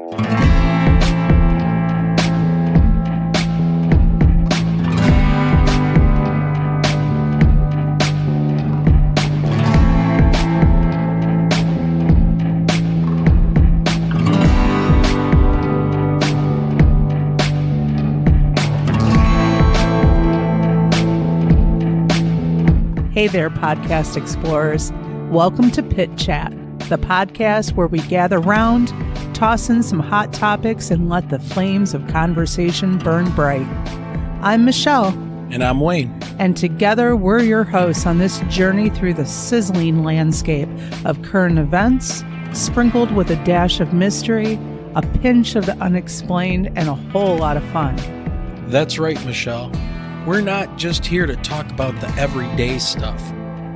Hey there, podcast explorers. Welcome to Pit Chat, the podcast where we gather round, toss in some hot topics, and let the flames of conversation burn bright. I'm Michelle. And I'm Wayne. And together we're your hosts on this journey through the sizzling landscape of current events, sprinkled with a dash of mystery, a pinch of the unexplained, and a whole lot of fun. That's right, Michelle. We're not just here to talk about the everyday stuff.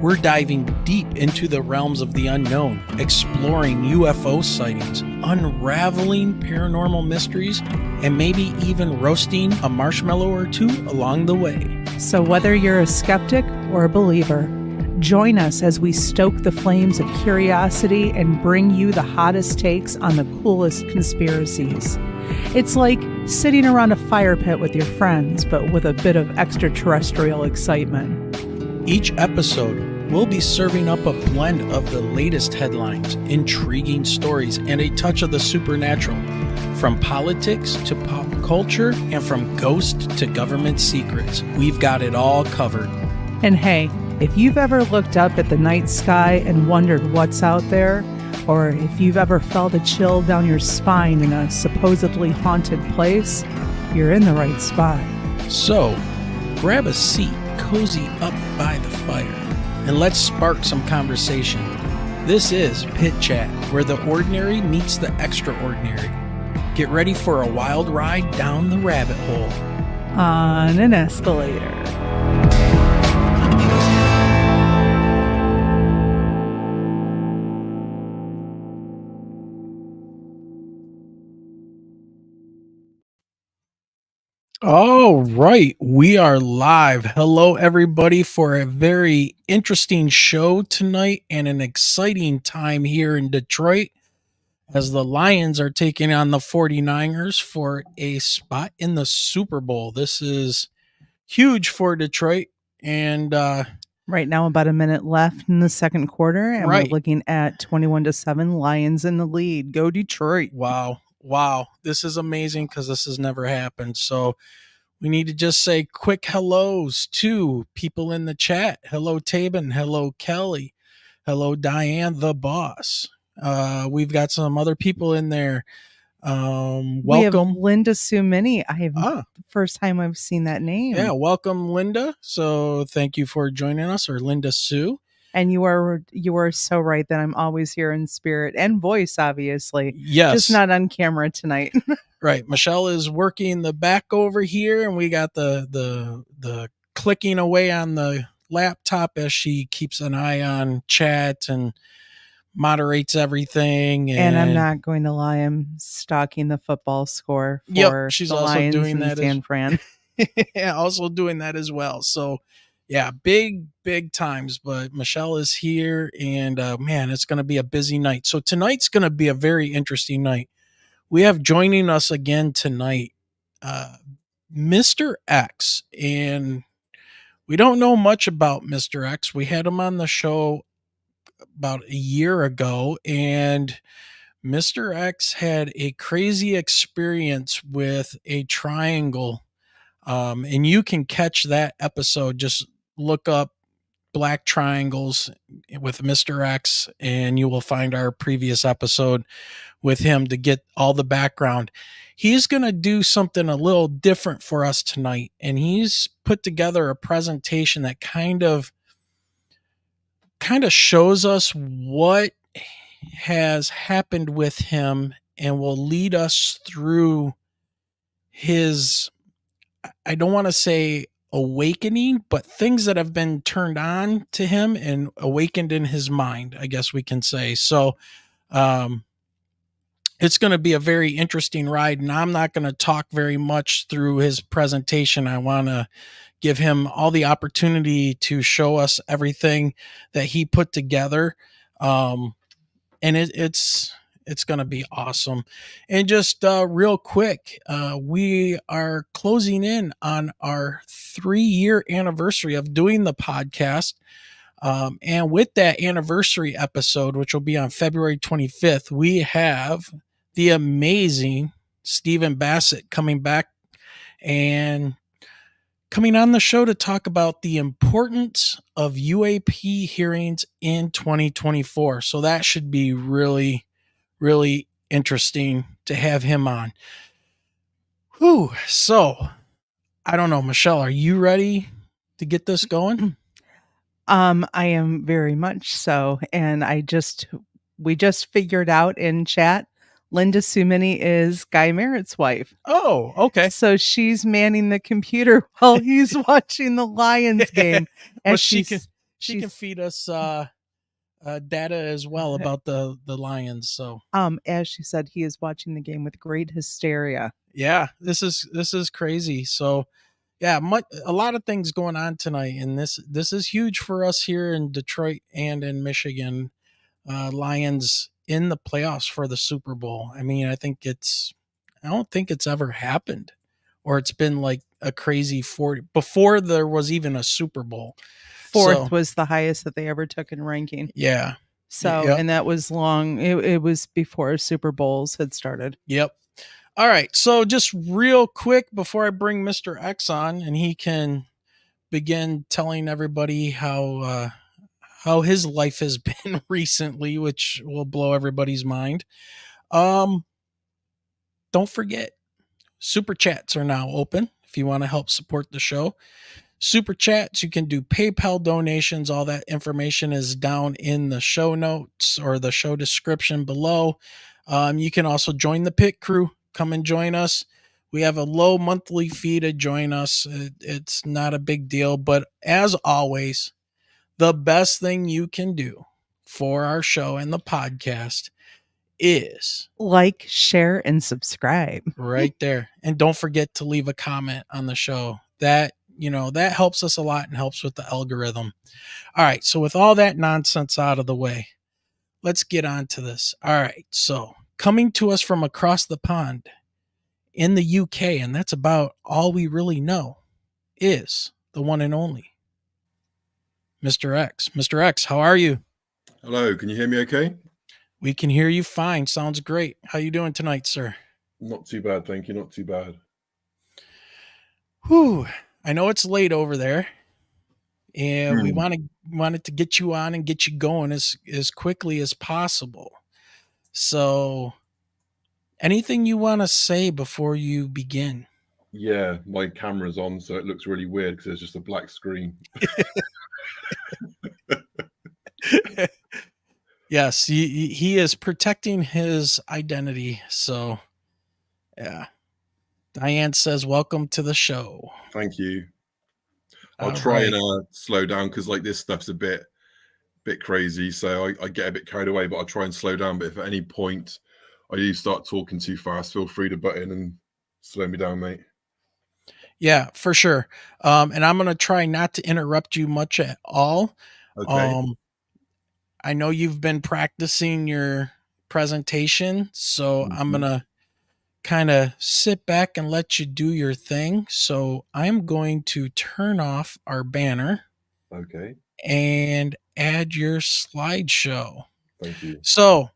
We're diving deep into the realms of the unknown, exploring UFO sightings, unraveling paranormal mysteries, and maybe even roasting a marshmallow or two along the way. So whether you're a skeptic or a believer, join us as we stoke the flames of curiosity and bring you the hottest takes on the coolest conspiracies. It's like sitting around a fire pit with your friends, but with a bit of extraterrestrial excitement. Each episode, we'll be serving up a blend of the latest headlines, intriguing stories, and a touch of the supernatural. From politics to pop culture, and from ghost to government secrets, we've got it all covered. And hey, if you've ever looked up at the night sky and wondered what's out there, or if you've ever felt a chill down your spine in a supposedly haunted place, you're in the right spot. So, grab a seat, cozy up by the fire, and let's spark some conversation. This is Pit Chat, where the ordinary meets the extraordinary. Get ready for a wild ride down the rabbit hole. On an escalator. All right, we are live. Hello, everybody, for a very interesting show tonight and an exciting time here in Detroit as the Lions are taking on the 49ers for a spot in the Super Bowl. This is huge for Detroit. And right now, about a minute left in the second quarter, and right. We're looking at 21-7, Lions in the lead. Go Detroit. Wow. This is amazing because this has never happened. So we need to just say quick hellos to people in the chat. Hello, Tabin. Hello, Kelly. Hello, Diane, the boss. We've got some other people in there. Welcome. We have Linda Sumini. The first time I've seen that name. Yeah, welcome, Linda. So thank you for joining us, or Linda Sue. And you are so right that I'm always here in spirit and voice, obviously. Yes. Just not on camera tonight. Right. Michelle is working the back over here, and we got the clicking away on the laptop as she keeps an eye on chat and moderates everything. And I'm not going to lie, I'm stalking the football score for she's the also Lions doing in that San Fran. Yeah, also doing that as well. So yeah, big times, but Michelle is here, and man, it's going to be a busy night. So tonight's going to be a very interesting night. We have joining us again tonight, Mr. X, and we don't know much about Mr. X. We had him on the show about a year ago, and Mr. X had a crazy experience with a triangle. And you can catch that episode. Just look up Black Triangles with Mr. X, and you will find our previous episode with him to get all the background. He's going to do something a little different for us tonight, and he's put together a presentation that kind of shows us what has happened with him and will lead us through his, I don't want to say awakening, but things that have been turned on to him and awakened in his mind, I guess we can say. So it's going to be a very interesting ride, and I'm not going to talk very much through his presentation. I want to give him all the opportunity to show us everything that he put together. And it's It's going to be awesome. And just real quick, we are closing in on our 3-year anniversary of doing the podcast. And with that anniversary episode, which will be on February 25th, we have the amazing Stephen Bassett coming back and coming on the show to talk about the importance of UAP hearings in 2024. So that should be really, really interesting to have him on. Whew. So I don't know, Michelle, are you ready to get this going? I am very much so. And we just figured out in chat, Linda Sumini is Guy Merritt's wife. Oh, okay. So she's manning the computer while he's watching the Lions game. Well, As she can she's feed us data as well about the Lions. So as she said, he is watching the game with great hysteria. yeah, this is crazy. So yeah, a lot of things going on tonight, and this is huge for us here in Detroit and in Michigan. Lions in the playoffs for the Super Bowl. I mean, I don't think it's ever happened, or it's been like a crazy 40 before there was even a Super Bowl. Fourth So was the highest that they ever took in ranking. yeah, So, yep, and that was long. It was before Super Bowls had started. yep. All right, so just real quick before I bring Mr. X on, and he can begin telling everybody how his life has been recently, which will blow everybody's mind. Um, don't forget, super chats are now open if you want to help support the show. Super chats, you can do PayPal donations. All that information is down in the show notes or the show description below. You can also join the pit crew. Come and join us. We have a low monthly fee to join us. It's not a big deal, but as always, the best thing you can do for our show and the podcast is Like, share, and subscribe. right there. And don't forget to leave a comment on the show. That helps us a lot and helps with the algorithm. All right. So, with all that nonsense out of the way, let's get on to this. All right. So, coming to us from across the pond in the UK, and that's about all we really know, is the one and only Mr. X. Mr. X, how are you? Hello, can you hear me okay? We can hear you fine. Sounds great. How you doing tonight, sir? Not too bad, thank you. Not too bad. Whew. I know it's late over there, and we wanted to get you on and get you going as quickly as possible. So, anything you want to say before you begin? Yeah, my camera's on, so it looks really weird because there's just a black screen. Yes, he is protecting his identity. So, yeah. Diane says, "Welcome to the show." Thank you. I'll All try right. and slow down because like this stuff's a bit crazy, so I get a bit carried away, but I'll try and slow down. But if at any point I do start talking too fast, feel free to butt in and slow me down, mate. Yeah, for sure. And I'm gonna try not to interrupt you much at all. Okay. I know you've been practicing your presentation, so I'm Mhm. gonna kind of sit back and let you do your thing. So I'm going to turn off our banner Okay. and add your slideshow. Thank you. So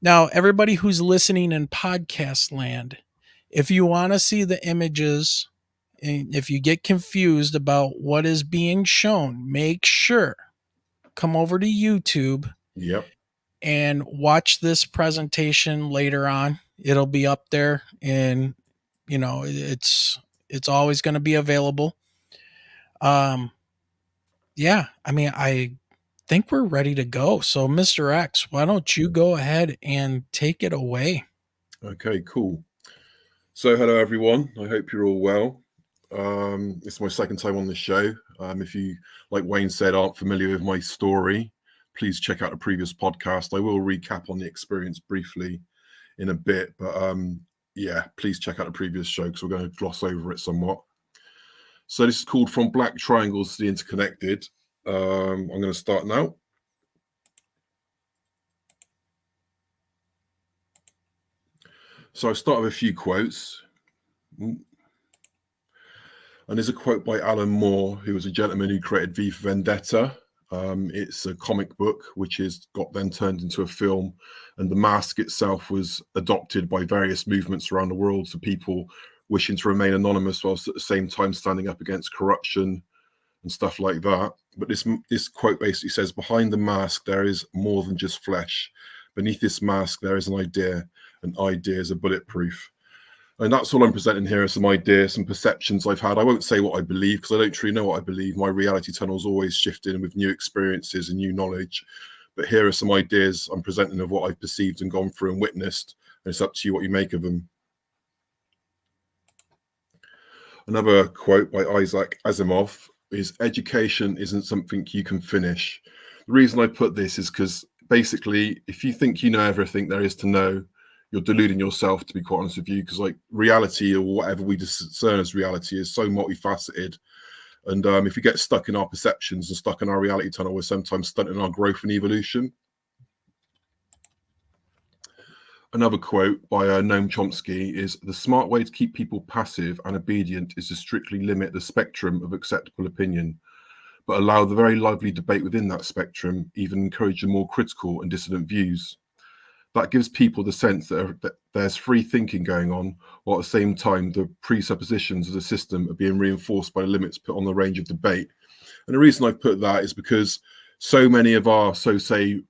now, everybody who's listening in podcast land, if you want to see the images, and if you get confused about what is being shown, make sure come over to YouTube Yep. and watch this presentation later on. It'll be up there, and it's always going to be available. Yeah, I mean, I think we're ready to go. So, Mr. X, why don't you go ahead and take it away? Okay, cool. So hello everyone. I hope you're all well. It's my second time on the show. If you, like Wayne said, aren't familiar with my story, please check out the previous podcast. I will recap on the experience briefly in a bit, but yeah, please check out the previous show because we're going to gloss over it somewhat. So this is called From Black Triangles to the Interconnected. I'm going to start now. So I'll start with a few quotes. And there's a quote by Alan Moore, who was a gentleman who created V for Vendetta. It's a comic book which is got then turned into a film, and the mask itself was adopted by various movements around the world, so people wishing to remain anonymous whilst at the same time standing up against corruption and stuff like that. But this quote basically says, behind the mask there is more than just flesh. Beneath this mask there is an idea, and ideas are bulletproof. And that's all I'm presenting here, are some ideas, some perceptions I've had. I won't say what I believe because I don't truly know what I believe. My reality tunnel's always shifting with new experiences and new knowledge. But here are some ideas I'm presenting of what I've perceived and gone through and witnessed. And it's up to you what you make of them. Another quote by Isaac Asimov is, education isn't something you can finish. The reason I put this is because basically, if you think you know everything there is to know, you're deluding yourself, to be quite honest with you, because like reality, or whatever we discern as reality, is so multifaceted. And if we get stuck in our perceptions and stuck in our reality tunnel, we're sometimes stunting our growth and evolution. Another quote by Noam Chomsky is, the smart way to keep people passive and obedient is to strictly limit the spectrum of acceptable opinion, but allow the very lively debate within that spectrum, even encourage the more critical and dissident views. That gives people the sense that there's free thinking going on, while at the same time the presuppositions of the system are being reinforced by the limits put on the range of debate. And the reason I've put that is because so many of our, say,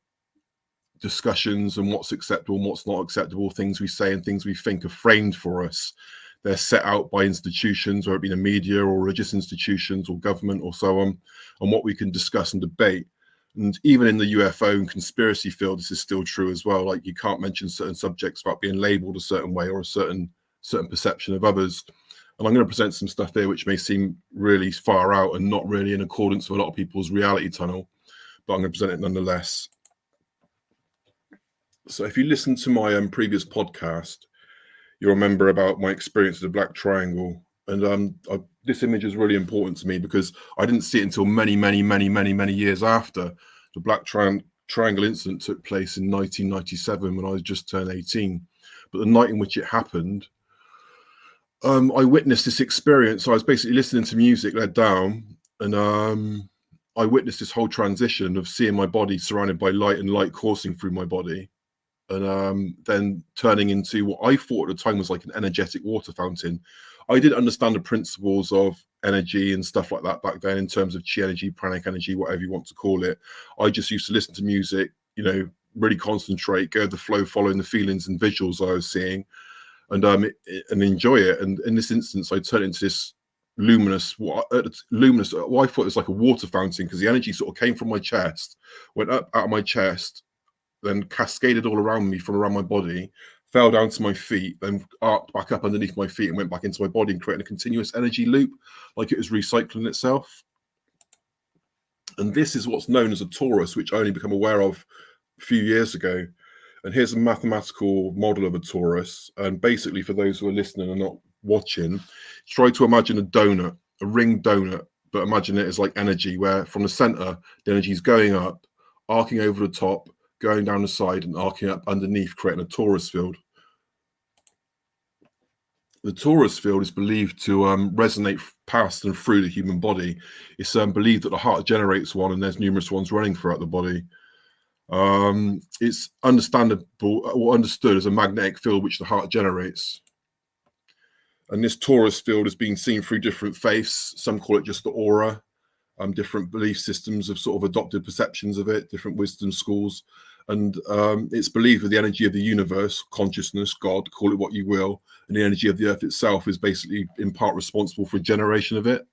discussions and what's acceptable and what's not acceptable, things we say and things we think, are framed for us. They're set out by institutions, whether it be the media or religious institutions or government or so on what we can discuss and debate. And even in the UFO and conspiracy field, this is still true as well. Like, you can't mention certain subjects without being labeled a certain way or a certain perception of others. And I'm going to present some stuff here which may seem really far out and not really in accordance with a lot of people's reality tunnel, but I'm going to present it nonetheless. So if you listen to my previous podcast, you'll remember about my experience with the Black Triangle. And this image is really important to me because I didn't see it until many years after the Black Triangle incident took place in 1997, when I was just turned 18. But the night in which it happened, I witnessed this experience. I was basically listening to music led down, and I witnessed this whole transition of seeing my body surrounded by light and light coursing through my body, and then turning into what I thought at the time was like an energetic water fountain. I didn't understand the principles of energy and stuff like that back then, in terms of chi energy, pranic energy, whatever you want to call it. I just used to listen to music, really concentrate, go with the flow, following the feelings and visuals I was seeing, and enjoy it. And in this instance, I turned into this luminous, what I thought was like a water fountain, because the energy sort of came from my chest, went up out of my chest, then cascaded all around me from around my body, fell down to my feet, then arced back up underneath my feet and went back into my body, and creating a continuous energy loop, like it was recycling itself. And this is what's known as a torus, which I only became aware of a few years ago. And here's a mathematical model of a torus. And basically, for those who are listening and not watching, try to imagine a donut, a ring donut, but imagine it as like energy, where from the center, the energy is going up, arcing over the top, going down the side, and arcing up underneath, creating a torus field. The torus field is believed to resonate past and through the human body. It's believed that the heart generates one, and there's numerous ones running throughout the body. It's understandable or understood as a magnetic field which the heart generates. And this torus field has been seen through different faiths. Some call it just the aura. Different belief systems have sort of adopted perceptions of it, different wisdom schools. And it's believed that the energy of the universe, consciousness, God, call it what you will, and the energy of the earth itself is basically in part responsible for generation of it.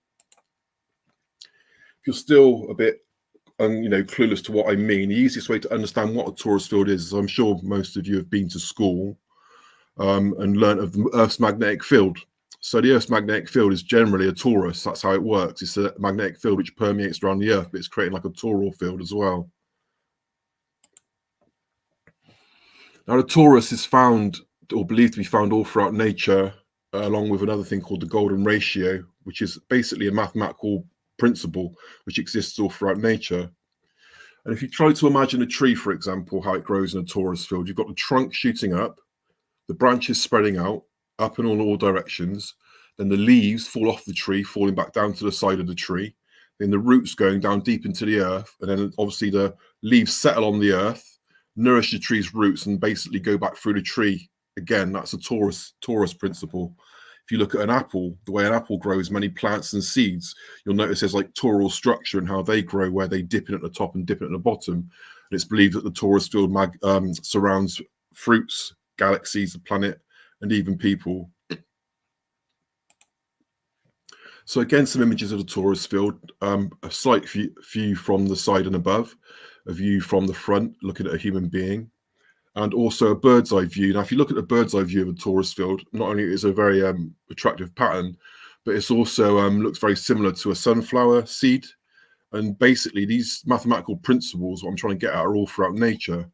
If you're still a bit clueless to what I mean, the easiest way to understand what a torus field is I'm sure most of you have been to school and learned of the Earth's magnetic field. So the Earth's magnetic field is generally a torus. That's how it works. It's a magnetic field which permeates around the Earth, but it's creating like a toroidal field as well. Now, the torus is found, or believed to be found, all throughout nature, along with another thing called the golden ratio, which is basically a mathematical principle which exists all throughout nature. And if you try to imagine a tree, for example, how it grows in a torus field, you've got the trunk shooting up, the branches spreading out up in all directions, then the leaves fall off the tree, falling back down to the side of the tree, then the roots going down deep into the earth, and then obviously the leaves settle on the earth, nourish the tree's roots, and basically go back through the tree again. That's a torus principle. If you look at an apple, the way an apple grows, many plants and seeds, you'll notice there's like toral structure in how they grow, where they dip in at the top and dip in at the bottom. And it's believed that the torus field surrounds fruits, galaxies, the planet, and even people. So again, some images of the torus field, a slight view from the side and above, a view from the front, looking at a human being, and also a bird's eye view. Now, if you look at the bird's eye view of a torus field, not only is it a very attractive pattern, but it's also looks very similar to a sunflower seed. And basically, these mathematical principles, what I'm trying to get at, are all throughout nature.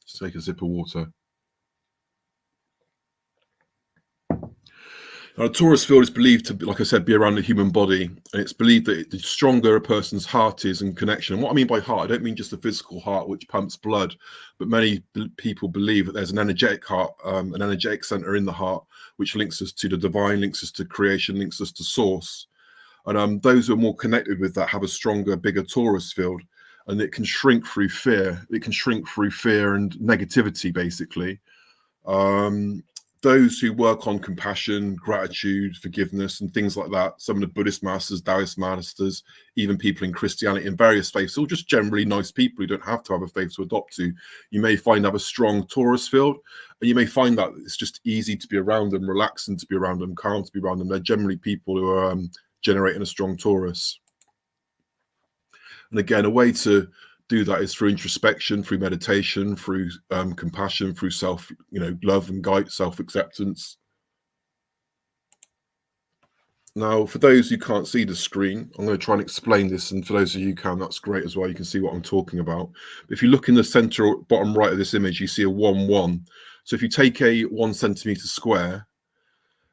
Let's take a sip of water. Now, the torus field is believed to, like I said, be around the human body, and it's believed that the stronger a person's heart is in connection. And what I mean by heart, I don't mean just the physical heart which pumps blood, but many people believe that there's an energetic heart, an energetic center in the heart, which links us to the divine, links us to creation, links us to source. And those who are more connected with that have a stronger, bigger torus field, and it can shrink through fear. It can shrink through fear and negativity, basically. Those who work on compassion, gratitude, forgiveness, and things like that, some of the Buddhist masters, Taoist masters, even people in Christianity and various faiths, all just generally nice people who don't have to have a faith to adopt to, you may find have a strong torus field, and you may find that it's just easy to be around them, relaxing to be around them, calm to be around them. They're generally people who are generating a strong torus. And again, a way to do that is through introspection, through meditation, through compassion, through love and guide, self-acceptance. Now, for those who can't see the screen, I'm going to try and explain this, and for those of you who can, that's great as well. You can see what I'm talking about. But if you look in the center or bottom right of this image, you see a 1, 1. So if you take a 1 centimeter square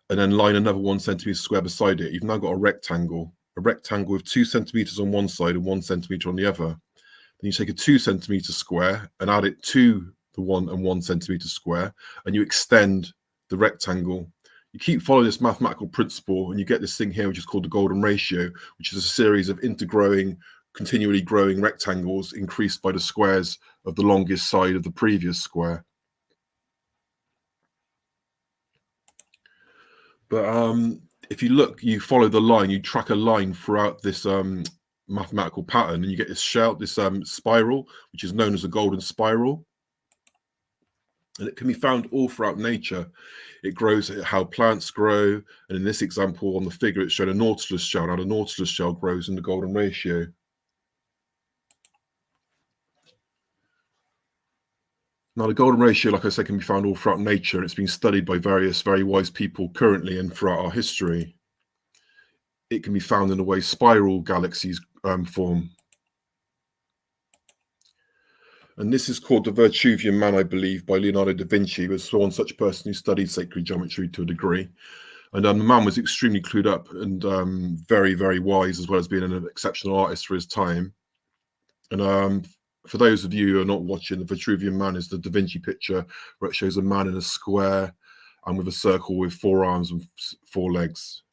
and then line another 1 centimeter square beside it, you've now got a rectangle with 2 centimeters on one side and 1 centimeter on the other. Then you take a 2 centimeter square and add it to the 1 and 1 centimeter square, and you extend the rectangle. You keep following this mathematical principle, and you get this thing here, which is called the golden ratio, which is a series of intergrowing, continually growing rectangles increased by the squares of the longest side of the previous square. But if you look, you follow the line, you track a line throughout this mathematical pattern, and you get this spiral, which is known as a golden spiral, and it can be found all throughout nature. It grows how plants grow, and in this example on the figure, it's shown a nautilus shell. Now the nautilus shell grows in the golden ratio. Now the golden ratio, like I said, can be found all throughout nature, and it's been studied by various very wise people currently and throughout our history. It can be found in the way spiral galaxies form. And this is called the Vitruvian Man, I believe, by Leonardo da Vinci. He was one such person who studied sacred geometry to a degree. And the man was extremely clued up and very, very wise, as well as being an exceptional artist for his time. And for those of you who are not watching, the Vitruvian Man is the Da Vinci picture where it shows a man in a square and with a circle with 4 arms and 4 legs.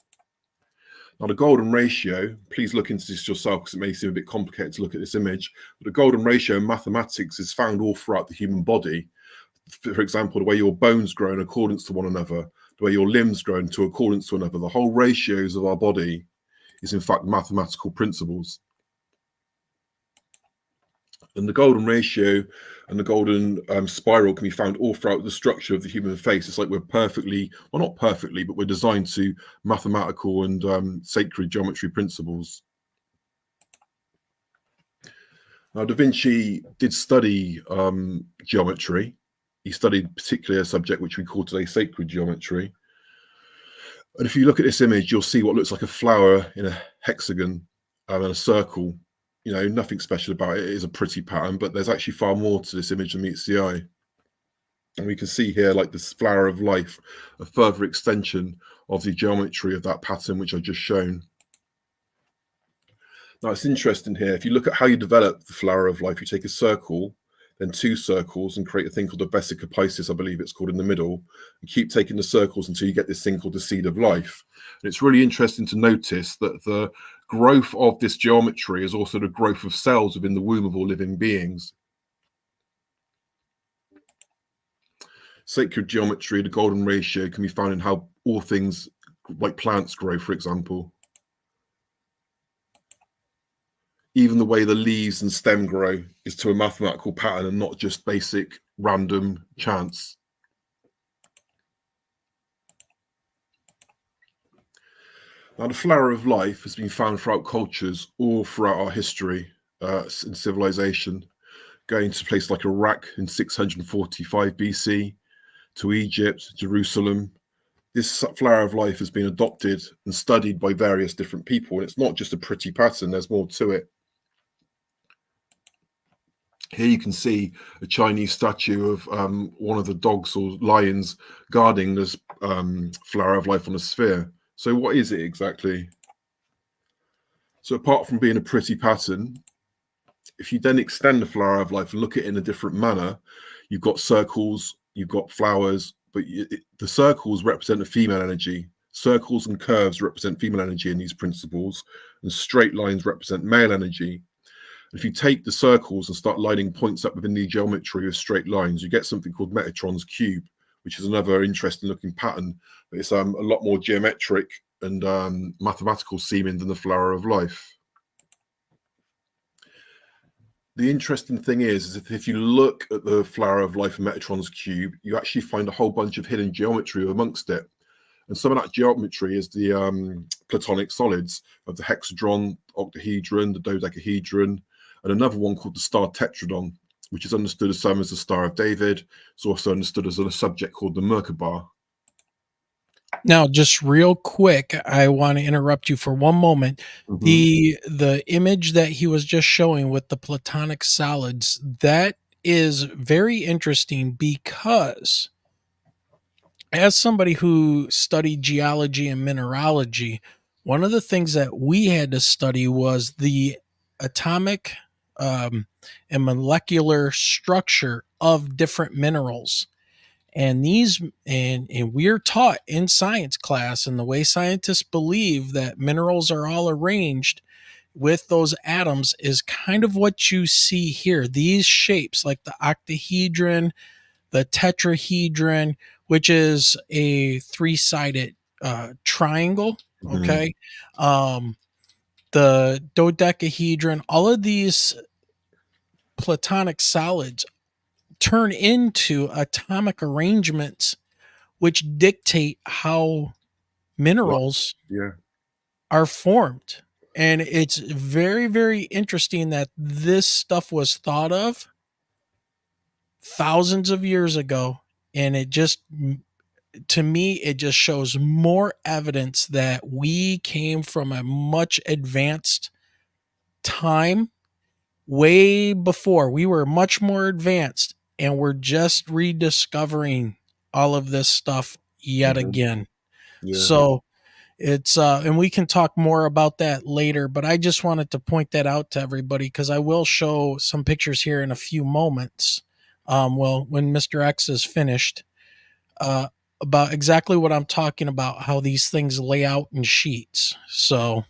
Now, the golden ratio, please look into this yourself because it may seem a bit complicated to look at this image, but the golden ratio in mathematics is found all throughout the human body. For example, the way your bones grow in accordance to one another, the way your limbs grow into accordance to another, the whole ratios of our body is in fact mathematical principles. And the golden ratio and the golden spiral can be found all throughout the structure of the human face. It's like we're perfectly, well, not perfectly, but we're designed to mathematical and sacred geometry principles. Now, Da Vinci did study geometry. He studied particularly a subject which we call today sacred geometry. And if you look at this image, you'll see what looks like a flower in a hexagon and a circle. You know, nothing special about it. It is a pretty pattern, but there's actually far more to this image than meets the eye. And we can see here, like this flower of life, a further extension of the geometry of that pattern, which I've just shown. Now, it's interesting here. If you look at how you develop the flower of life, you take a circle, then 2 circles, and create a thing called a vesica piscis, I believe it's called, in the middle, and keep taking the circles until you get this thing called the seed of life. And it's really interesting to notice that the growth of this geometry is also the growth of cells within the womb of all living beings. Sacred geometry, the golden ratio, can be found in how all things like plants grow, for example. Even the way the leaves and stem grow is to a mathematical pattern and not just basic random chance. Now, the flower of life has been found throughout cultures all throughout our history in civilization, going to places like Iraq in 645 BC, to Egypt, Jerusalem. This flower of life has been adopted and studied by various different people, and it's not just a pretty pattern, there's more to it. Here you can see a Chinese statue of one of the dogs or lions guarding this flower of life on a sphere. So what is it exactly? So apart from being a pretty pattern, if you then extend the flower of life and look at it in a different manner, you've got circles, you've got flowers, but the circles represent the female energy. Circles and curves represent female energy in these principles, and straight lines represent male energy. If you take the circles and start lining points up within the geometry of straight lines, you get something called Metatron's cube, which is another interesting looking pattern. But it's a lot more geometric and mathematical seeming than the flower of life. The interesting thing is if you look at the flower of life and Metatron's cube, you actually find a whole bunch of hidden geometry amongst it. And some of that geometry is the Platonic solids of the hexadron, octahedron, the dodecahedron, and another one called the star tetradon, which is understood as some as the Star of David. It's also understood as a subject called the Merkaba. Now, just real quick, I want to interrupt you for one moment. The image that he was just showing with the Platonic solids, that is very interesting because as somebody who studied geology and mineralogy, one of the things that we had to study was the atomic and molecular structure of different minerals. And we're taught in science class, and the way scientists believe that minerals are all arranged with those atoms is kind of what you see here. These shapes, like the octahedron, the tetrahedron, which is a three-sided triangle. Okay. The dodecahedron, all of these Platonic solids turn into atomic arrangements which dictate how minerals are formed. And it's very, very interesting that this stuff was thought of thousands of years ago. And it just, to me, it just shows more evidence that we came from a much advanced time way before. We were much more advanced, and we're just rediscovering all of this stuff yet again. So it's and we can talk more about that later, but I just wanted to point that out to everybody because I will show some pictures here in a few moments. Well, when Mr. X is finished, about exactly what I'm talking about, how these things lay out in sheets. So,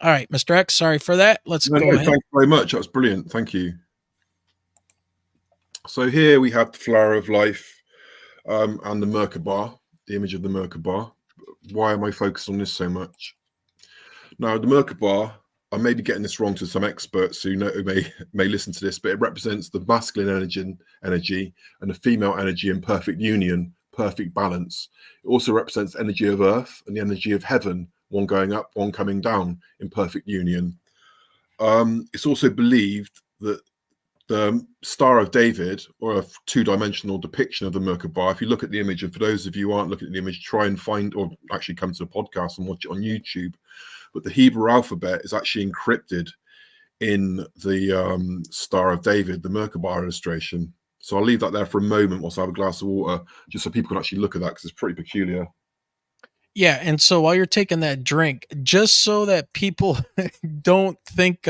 all right, Mr. X, sorry for that. Let's go ahead. Thank you very much. That was brilliant. Thank you. So here we have the flower of life and the Merkaba, the image of the Merkaba. Why am I focused on this so much? Now, the Merkaba, I may be getting this wrong to some experts who may listen to this, but it represents the masculine energy and the female energy in perfect union, perfect balance. It also represents the energy of earth and the energy of heaven, one going up, one coming down in perfect union. It's also believed that the Star of David, or a two-dimensional depiction of the Merkaba, if you look at the image, and for those of you who aren't looking at the image, try and find, or actually come to the podcast and watch it on YouTube, but the Hebrew alphabet is actually encrypted in the Star of David, the Merkaba illustration. So I'll leave that there for a moment whilst I have a glass of water, just so people can actually look at that, because it's pretty peculiar. Yeah, and so while you're taking that drink, just so that people don't think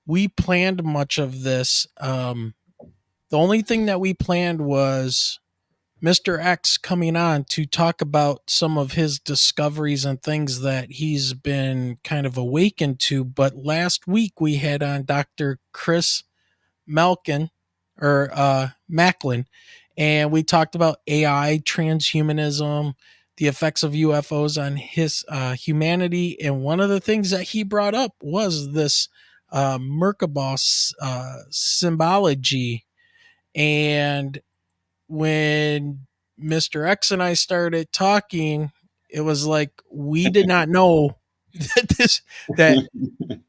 we planned much of this. The only thing that we planned was Mr. X coming on to talk about some of his discoveries and things that he's been kind of awakened to. But last week we had on Dr. Chris Malkin or Macklin, and we talked about AI, transhumanism, the effects of UFOs on his humanity. And one of the things that he brought up was this Merkabah symbology. And when Mr. X and I started talking, it was like we did not know that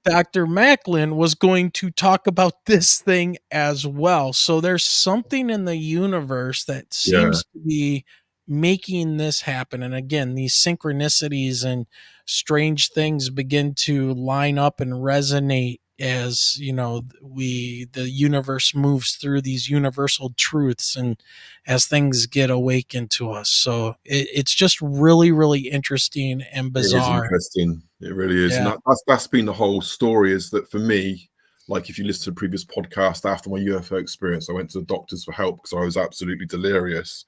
Dr. Macklin was going to talk about this thing as well. So there's something in the universe that Yeah, seems to be making this happen. And again, these synchronicities and strange things begin to line up and resonate as the universe moves through these universal truths and as things get awakened to us. So it's just really, really interesting and it is bizarre. interesting. It really is, and Yeah. that's been the whole story. Is that for me? Like if you listen to the previous podcast, after my UFO experience, I went to the doctors for help because I was absolutely delirious,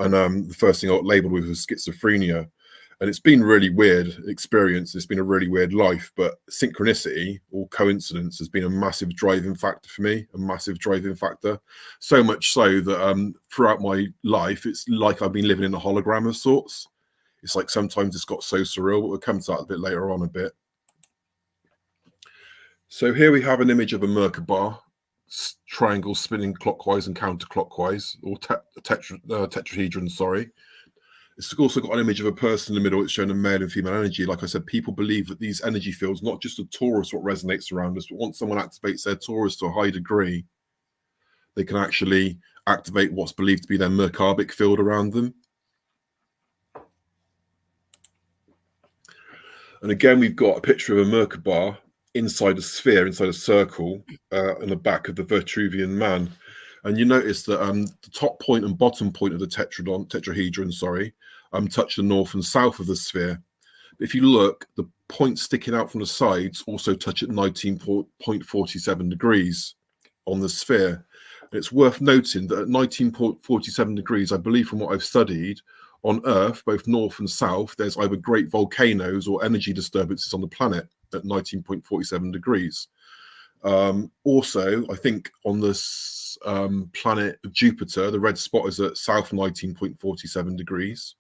and the first thing I got labelled with was schizophrenia. And it's been really weird experience. It's been a really weird life, but synchronicity or coincidence has been a massive driving factor for me, a massive driving factor. So much so that throughout my life, it's like I've been living in a hologram of sorts. It's like sometimes it's got so surreal, but we'll come to that a bit later on a bit. So here we have an image of a Merkabah triangle spinning clockwise and counterclockwise, or tetrahedron, sorry. It's also got an image of a person in the middle. It's showing a male and female energy. Like I said, people believe that these energy fields, not just a torus, what resonates around us, but once someone activates their torus to a high degree, they can actually activate what's believed to be their Merkabic field around them. And again, we've got a picture of a Merkabah inside a sphere, inside a circle, in the back of the Vitruvian Man. And you notice that the top point and bottom point of the tetrahedron, touch the north and south of the sphere. But if you look, the points sticking out from the sides also touch at 19.47 degrees on the sphere. And it's worth noting that at 19.47 degrees, I believe from what I've studied, on Earth, both north and south, there's either great volcanoes or energy disturbances on the planet at 19.47 degrees. Also, I think on this planet Jupiter, the red spot is at south 19.47 degrees.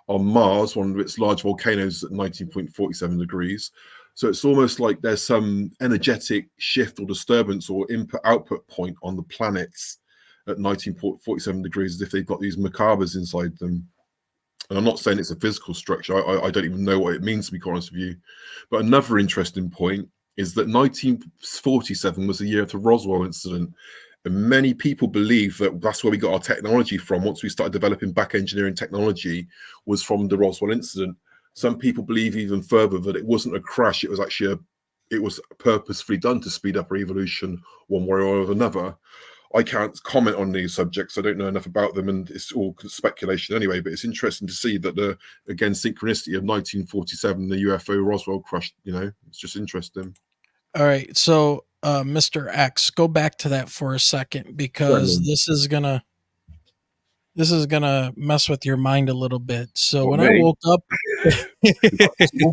On Mars, one of its large volcanoes is at 19.47 degrees. So it's almost like there's some energetic shift or disturbance or input-output point on the planets at 19.47 degrees, as if they've got these Merkabahs inside them. And I'm not saying it's a physical structure. I don't even know what it means, to be honest with you. But another interesting point is that 1947 was the year of the Roswell incident. And many people believe that that's where we got our technology from. Once we started developing back engineering technology, was from the Roswell incident. Some people believe even further that it wasn't a crash. It was actually it was purposefully done to speed up our evolution one way or another. I can't comment on these subjects. I don't know enough about them, and it's all speculation anyway. But it's interesting to see that the synchronicity of 1947, the UFO Roswell crash. It's just interesting. All right. So, Mr. X, go back to that for a second because Certainly. this is gonna mess with your mind a little bit. So What, when I me? woke up Is that possible?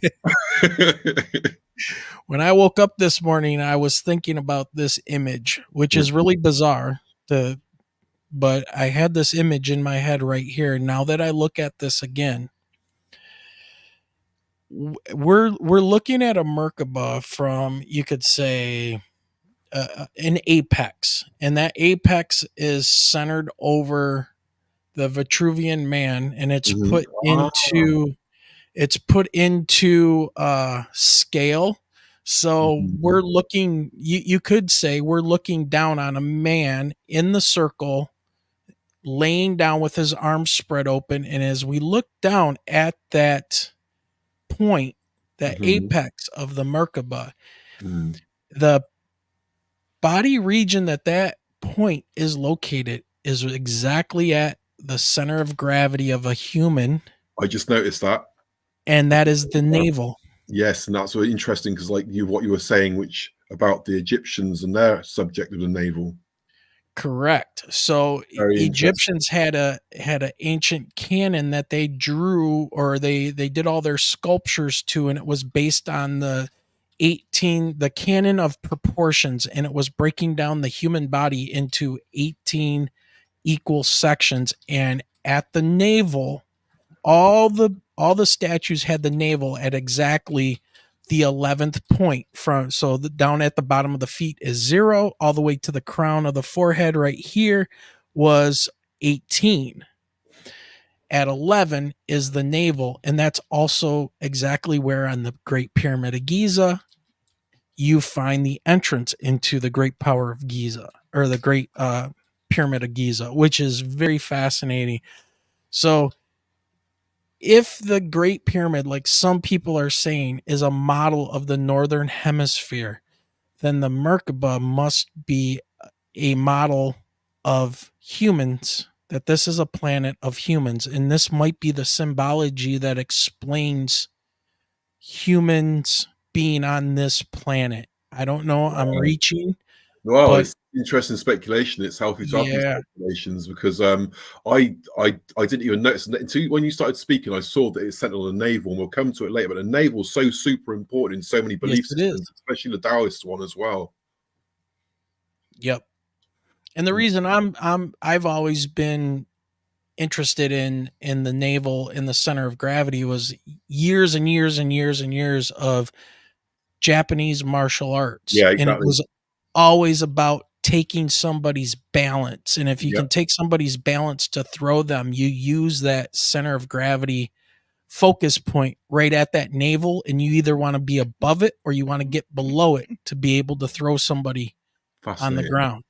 when I woke up this morning, I was thinking about this image, which is really bizarre. But I had this image in my head right here. Now that I look at this again, we're looking at a Merkabah from, you could say, an apex, and that apex is centered over the Vitruvian Man, and it's Mhm. put into scale. So Mhm. we're looking. You could say we're looking down on a man in the circle, laying down with his arms spread open, and as we look down at that point, that Mhm. apex of the Merkaba, Mhm. the body region that point is located is exactly at the center of gravity of a human, I just noticed that. and that is the navel. Yes, and that's really interesting because, like what you were saying, which about the Egyptians and their subject of the navel. Correct. So Very interesting. Egyptians had a ancient canon that they drew, or they did all their sculptures to, and it was based on the canon of proportions, and it was breaking down the human body into 18 equal sections. And at the navel, all the statues had the navel at exactly the 11th point, from down at the bottom of the feet is 0, all the way to the crown of the forehead right here was 18. At 11 is the navel, and that's also exactly where on the Great Pyramid of Giza you find the entrance into the Great Power of Giza, or the Great Pyramid of Giza, which is very fascinating. So if the Great Pyramid, like some people are saying, is a model of the Northern Hemisphere, then the Merkaba must be a model of humans, that this is a planet of humans. And this might be the symbology that explains humans being on this planet. I don't know. I'm reaching, Well, but it's interesting speculation. It's healthy to have these yeah, speculations because I didn't even notice until when you started speaking. I saw that it's centered on the navel, and we'll come to it later. But the navel is so super important in so many yes, belief it is. systems, especially the Taoist one as well. Yep. And the reason I've always been interested in the navel in the center of gravity was years and years and years and years of Japanese martial arts, Yeah, and it exactly. was always about taking somebody's balance. And if you Yep, can take somebody's balance to throw them, you use that center of gravity focus point right at that navel, and you either want to be above it or you want to get below it to be able to throw somebody on the fascinating. ground.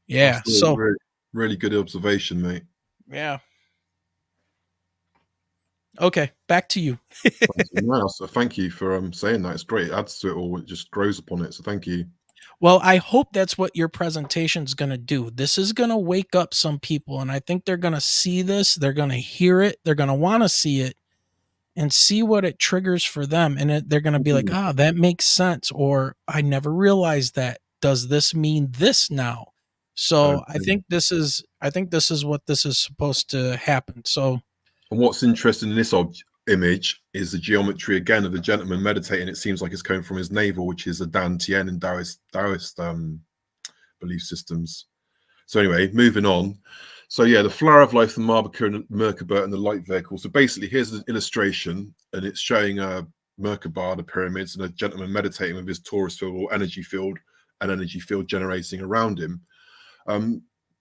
That's Yeah. really, So really, really good observation, mate. yeah. Okay, back to you. So thank you for saying that. It's great. It adds to it all. It just grows upon it. So thank you. Well, I hope that's what your presentation is going to do. This is going to wake up some people, and I think they're going to see this, they're going to hear it, they're going to want to see it and see what it triggers for them. And they're going to be like, ah, that makes sense. Or I never realized that. Does this mean this now? So I think this is what this is supposed to happen. So And what's interesting in this image is the geometry again of the gentleman meditating. It seems like it's coming from his navel, which is a Dan Tien and Taoist belief systems. So anyway, moving on. So yeah, the flower of life, the Merkaba, and the light vehicle. So basically, here's an illustration, and it's showing a Merkaba, the pyramids, and a gentleman meditating with his torus field or energy field, and energy field generating around him.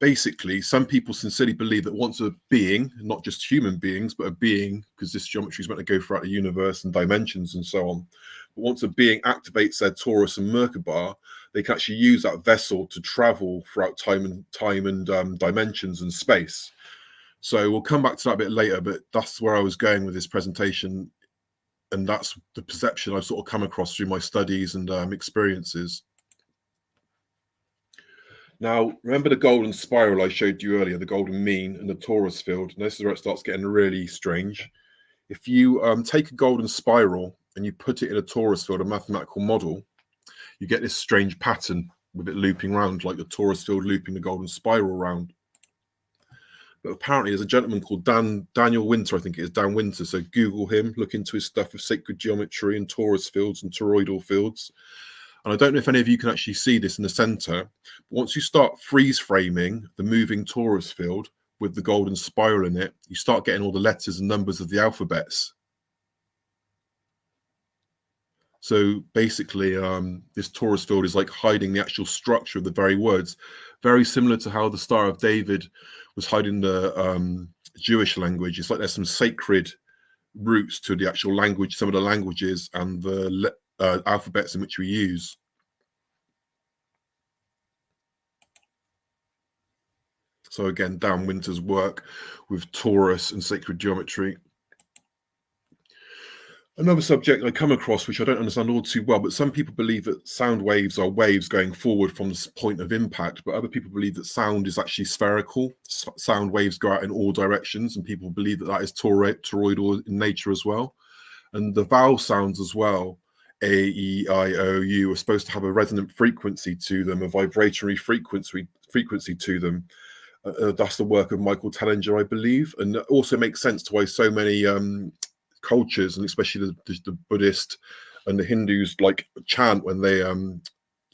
Basically, some people sincerely believe that once a being, not just human beings, but a being, because this geometry is meant to go throughout the universe and dimensions and so on. But once a being activates their torus and Merkaba, they can actually use that vessel to travel throughout time and dimensions and space. So we'll come back to that a bit later, but that's where I was going with this presentation, and that's the perception I've sort of come across through my studies and experiences. Now, remember the golden spiral I showed you earlier, the golden mean and the torus field? And this is where it starts getting really strange. If you take a golden spiral and you put it in a torus field, a mathematical model, you get this strange pattern with it looping around, like the torus field looping the golden spiral around. But apparently there's a gentleman called Daniel Winter, I think it is Dan Winter. So Google him, look into his stuff of sacred geometry and torus fields and toroidal fields. And I don't know if any of you can actually see this in the center. But once you start freeze framing the moving torus field with the golden spiral in it, you start getting all the letters and numbers of the alphabets. So basically, this torus field is like hiding the actual structure of the very words, very similar to how the Star of David was hiding the Jewish language. It's like there's some sacred roots to the actual language, some of the languages and the alphabets in which we use. So again, Dan Winter's work with torus and sacred geometry. Another subject I come across, which I don't understand all too well, but some people believe that sound waves are waves going forward from this point of impact, but other people believe that sound is actually spherical. Sound waves go out in all directions, and people believe that that is toroidal in nature as well. And the vowel sounds as well A, E, I, O, U are supposed to have a resonant frequency to them, a vibratory frequency to them. That's the work of Michael Tellinger, I believe, and it also makes sense to why so many cultures, and especially the Buddhist and the Hindus, like chant when they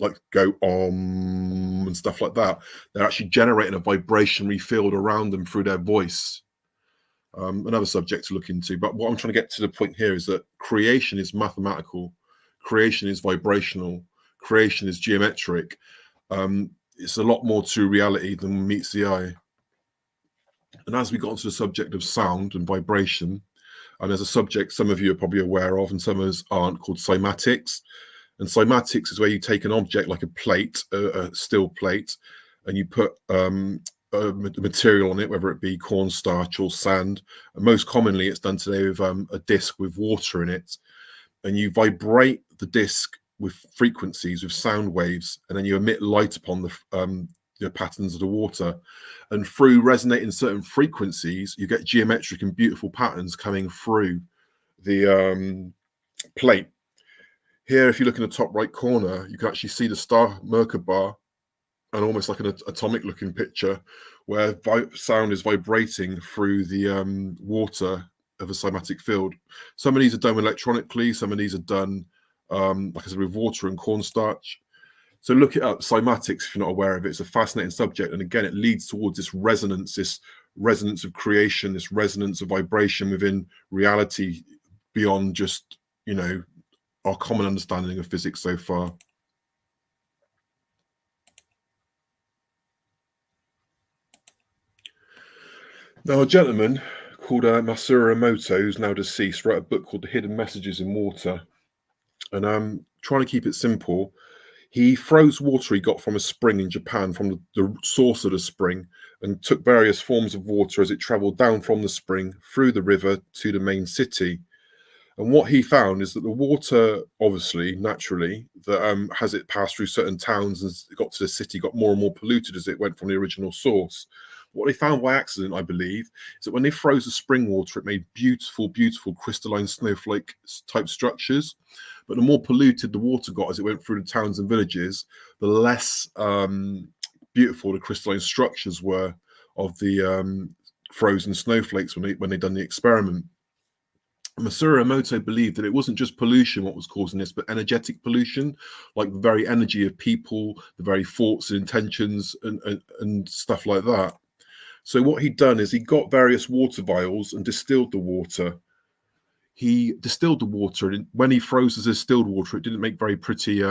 like go om and stuff like that. They're actually generating a vibrationary field around them through their voice. Another subject to look into, but what I'm trying to get to the point here is that creation is mathematical, creation is vibrational, creation is geometric. It's a lot more to reality than meets the eye. And as we got onto the subject of sound and vibration, and there's a subject some of you are probably aware of and some of us aren't, called cymatics. And cymatics is where you take an object like a plate, a steel plate, and you put a material on it, whether it be cornstarch or sand. And most commonly it's done today with a disc with water in it. And you vibrate the disc with frequencies, with sound waves, and then you emit light upon the patterns of the water. And through resonating certain frequencies, you get geometric and beautiful patterns coming through the plate. Here, if you look in the top right corner, you can actually see the star Merkaba, and almost like an atomic looking picture where sound is vibrating through the water of a cymatic field. Some of these are done electronically, some of these are done like I said, with water and cornstarch. So look it up, cymatics, if you're not aware of it. It's a fascinating subject, and again, it leads towards this resonance of creation, this resonance of vibration within reality beyond just, you know, our common understanding of physics so far. Now, a gentleman called Masaru Emoto, who's now deceased, wrote a book called The Hidden Messages in Water. And I'm trying to keep it simple. He froze water he got from a spring in Japan, from the source of the spring, and took various forms of water as it traveled down from the spring through the river to the main city. And what he found is that the water, obviously, naturally, that has it passed through certain towns and it got to the city, got more and more polluted as it went from the original source. What they found by accident, I believe, is that when they froze the spring water, it made beautiful, beautiful crystalline snowflake type structures. But the more polluted the water got as it went through the towns and villages, the less beautiful the crystalline structures were of the frozen snowflakes when they done the experiment. Masaru Emoto believed that it wasn't just pollution what was causing this, but energetic pollution, like the very energy of people, the very thoughts and intentions and stuff like that. So what he'd done is he got various water vials and distilled the water. He distilled the water, and when he froze the distilled water, it didn't make very pretty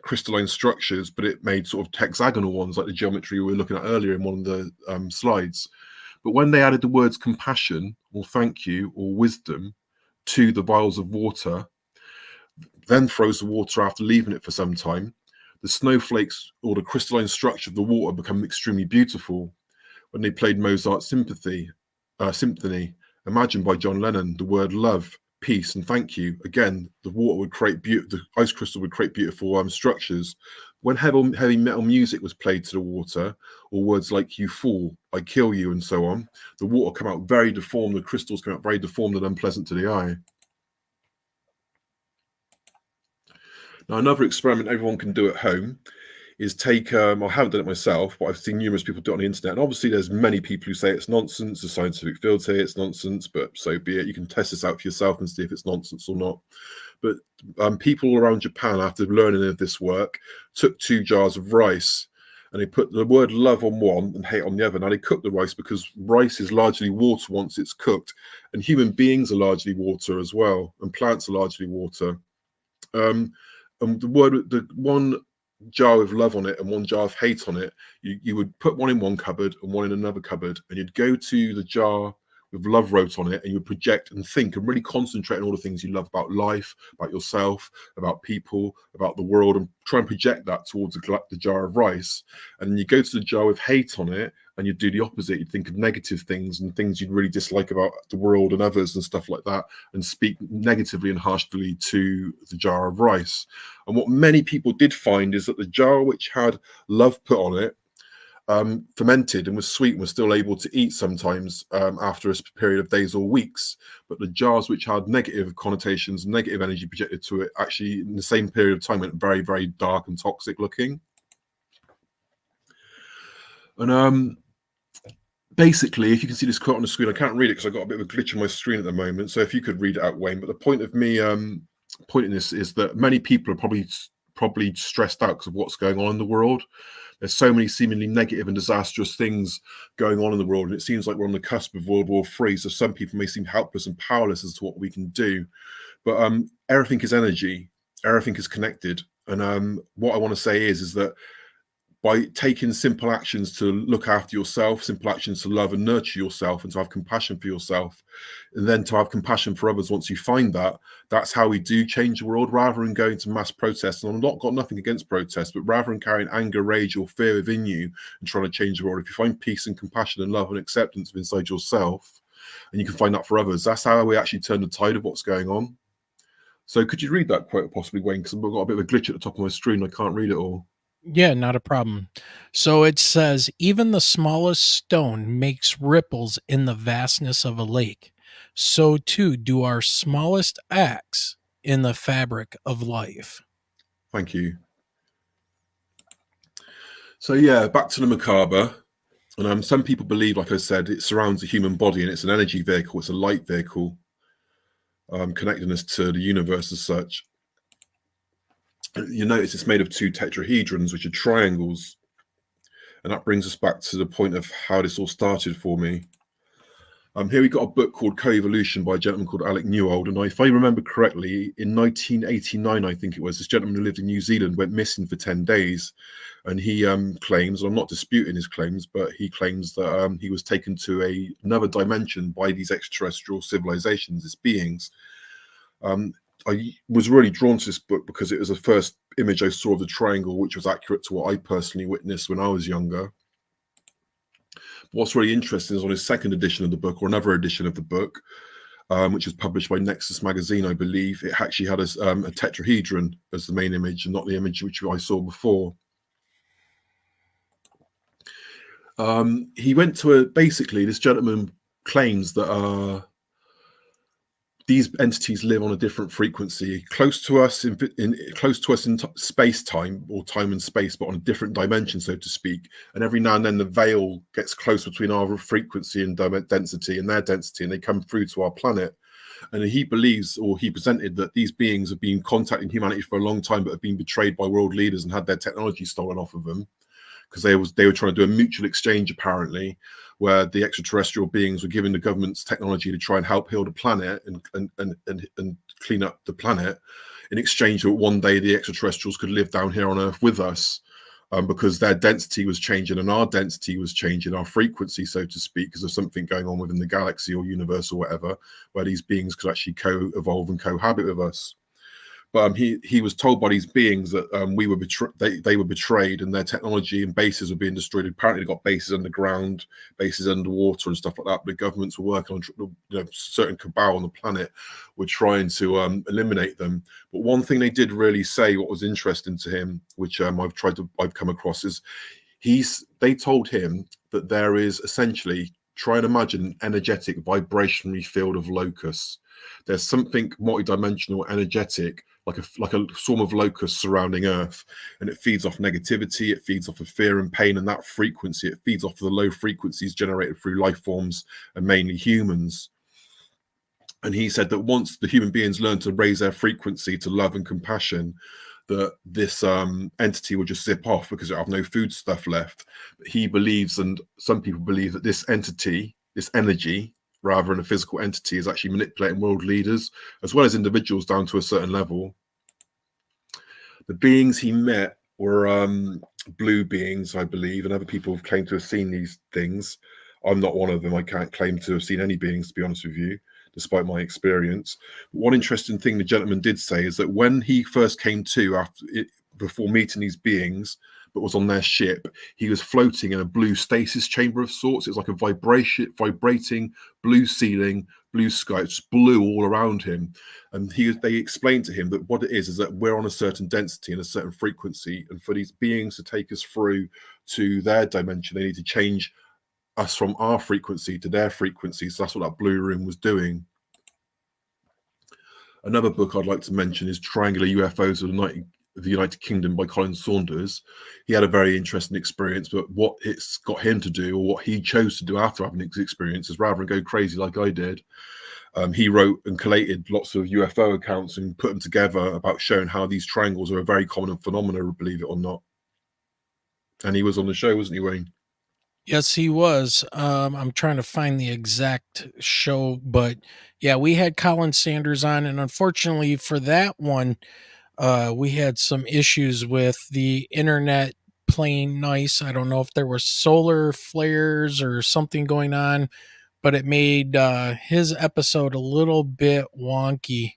crystalline structures, but it made sort of hexagonal ones, like the geometry we were looking at earlier in one of the slides. But when they added the words compassion or thank you or wisdom to the vials of water, then froze the water after leaving it for some time, the snowflakes or the crystalline structure of the water become extremely beautiful. When they played Mozart's symphony, Imagine by John Lennon, the word love, peace, and thank you. Again, the water would create the ice crystal would create beautiful structures. When heavy metal music was played to the water, or words like "you fool," "I kill you," and so on, the water come out very deformed. The crystals come out very deformed and unpleasant to the eye. Now, another experiment everyone can do at home is take, I haven't done it myself, but I've seen numerous people do it on the internet. And obviously there's many people who say it's nonsense. The scientific field say it's nonsense, but so be it. You can test this out for yourself and see if it's nonsense or not. But people around Japan, after learning of this work, took 2 jars of rice and they put the word love on one and hate on the other. Now, they cook the rice because rice is largely water once it's cooked, and human beings are largely water as well, and plants are largely water. And the one jar with love on it and one jar of hate on it, you would put one in one cupboard and one in another cupboard, and you'd go to the jar with love wrote on it, and you would project and think and really concentrate on all the things you love about life, about yourself, about people, about the world, and try and project that towards the jar of rice. And then you go to the jar with hate on it, and you do the opposite. You think of negative things and things you'd really dislike about the world and others and stuff like that, and speak negatively and harshly to the jar of rice. And what many people did find is that the jar which had love put on it fermented and was sweet and was still able to eat sometimes after a period of days or weeks. But the jars which had negative connotations, negative energy projected to it, actually in the same period of time went very, very dark and toxic looking. And basically, if you can see this quote on the screen, I can't read it because I've got a bit of a glitch on my screen at the moment. So if you could read it out, Wayne. But the point of me pointing this is that many people are probably stressed out because of what's going on in the world. There's so many seemingly negative and disastrous things going on in the world, and it seems like we're on the cusp of World War III. So some people may seem helpless and powerless as to what we can do. But everything is energy, everything is connected. And what I want to say is that by taking simple actions to look after yourself, simple actions to love and nurture yourself and to have compassion for yourself, and then to have compassion for others once you find that, that's how we do change the world, rather than going to mass protests. And I've not got nothing against protests, but rather than carrying anger, rage or fear within you and trying to change the world, if you find peace and compassion and love and acceptance inside yourself, and you can find that for others, that's how we actually turn the tide of what's going on. So could you read that quote possibly, Wayne? Because I've got a bit of a glitch at the top of my screen. I can't read it all. Yeah, not a problem. So it says, even the smallest stone makes ripples in the vastness of a lake. So too do our smallest acts in the fabric of life. Thank you. So yeah, back to the macabre. And some people believe, like I said, it surrounds the human body and it's an energy vehicle, it's a light vehicle, connecting us to the universe as such. You notice it's made of two tetrahedrons, which are triangles. And that brings us back to the point of how this all started for me. Here we got a book called Co-Evolution by a gentleman called Alec Newold. And if I remember correctly, in 1989, I think it was, this gentleman who lived in New Zealand went missing for 10 days. And he claims, and I'm not disputing his claims, but he claims that he was taken to another dimension by these extraterrestrial civilizations, these beings. I was really drawn to this book because it was the first image I saw of the triangle, which was accurate to what I personally witnessed when I was younger. What's really interesting is on his second edition of the book, or another edition of the book, which was published by Nexus magazine, I believe, it actually had a tetrahedron as the main image and not the image which I saw before. He went to basically, this gentleman claims that these entities live on a different frequency, close to us in space time, or time and space, but on a different dimension, so to speak. And every now and then the veil gets close between our frequency and density and their density, and they come through to our planet. And he believes, or he presented, that these beings have been contacting humanity for a long time, but have been betrayed by world leaders and had their technology stolen off of them, because they were trying to do a mutual exchange, apparently, where the extraterrestrial beings were giving the government's technology to try and help heal the planet and clean up the planet, in exchange that one day the extraterrestrials could live down here on Earth with us, because their density was changing and our density was changing, our frequency, so to speak, because of something going on within the galaxy or universe or whatever, where these beings could actually co-evolve and cohabit with us. But he was told by these beings that they were betrayed, and their technology and bases were being destroyed. Apparently, they got bases underground, bases underwater, and stuff like that. But governments were working on, certain cabal on the planet were trying to eliminate them. But one thing they did really say, what was interesting to him, which I've come across, is they told him that there is essentially, try and imagine an energetic vibrationary field of locusts. There's something multidimensional, energetic, like a swarm of locusts surrounding Earth, and it feeds off negativity, it feeds off of fear and pain, and that frequency, it feeds off of the low frequencies generated through life forms, and mainly humans. And he said that once the human beings learn to raise their frequency to love and compassion, that this entity will just zip off because it have no food stuff left. But he believes, and some people believe, that this entity, this energy, rather than a physical entity, is actually manipulating world leaders as well as individuals down to a certain level. The beings he met were blue beings, I believe, and other people have claimed to have seen these things. I'm not one of them. I can't claim to have seen any beings, to be honest with you, despite my experience. One interesting thing the gentleman did say is that when he first came to, before meeting these beings, but was on their ship, he was floating in a blue stasis chamber of sorts. It's like a vibrating blue ceiling, blue sky, it's blue all around him. And they explained to him that what it is that we're on a certain density and a certain frequency, and for these beings to take us through to their dimension, they need to change us from our frequency to their frequency. So that's what that blue room was doing. Another book I'd like to mention is Triangular UFOs of the United Kingdom by Colin Saunders. He had a very interesting experience, but what it's got him to do, or what he chose to do after having this experience, is rather than go crazy like I did, he wrote and collated lots of UFO accounts and put them together about showing how these triangles are a very common phenomenon, believe it or not. And he was on the show, wasn't he, Wayne? Yes, he was. I'm trying to find the exact show, but yeah, we had Colin Sanders on, and unfortunately for that one, we had some issues with the internet playing nice. I don't know if there were solar flares or something going on, but it made his episode a little bit wonky.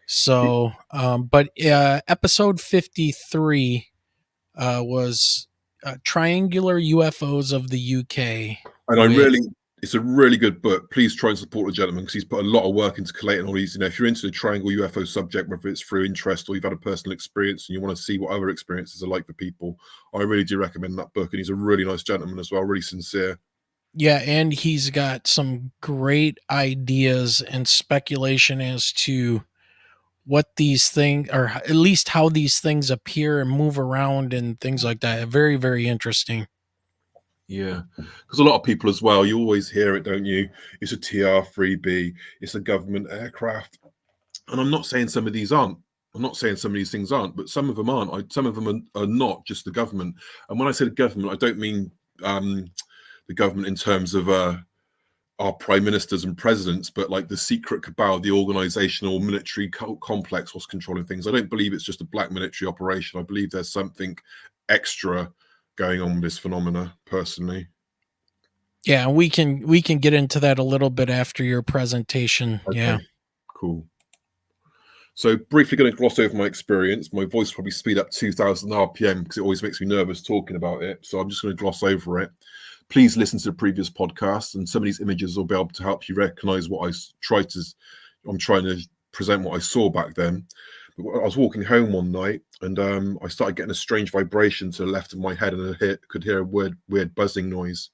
So, but episode 53 was Triangular UFOs of the UK. And it's a really good book. Please try and support the gentleman, because he's put a lot of work into collating all these. If you're into the triangle UFO subject, whether it's through interest or you've had a personal experience and you want to see what other experiences are like for people, I really do recommend that book. And he's a really nice gentleman as well, really sincere. Yeah, and he's got some great ideas and speculation as to what these things, or at least how these things appear and move around and things like that. Very, very interesting. Yeah, because a lot of people as well, you always hear it, don't you? It's a TR-3B, it's a government aircraft. And I'm not saying some of these aren't. I'm not saying some of these things aren't, but some of them aren't. Some of them are not just the government. And when I say the government, I don't mean the government in terms of our prime ministers and presidents, but like the secret cabal, the organizational military complex was controlling things. I don't believe it's just a black military operation. I believe there's something extra going on with this phenomena, personally. Yeah, we can get into that a little bit after your presentation. Okay, yeah, cool. So briefly going to gloss over my experience. My voice will probably speed up 2,000 RPM because it always makes me nervous talking about it. So I'm just going to gloss over it. Please listen to the previous podcast, and some of these images will be able to help you recognize what I'm trying to present what I saw back then. I was walking home one night, and I started getting a strange vibration to the left of my head, and I could hear a weird buzzing noise.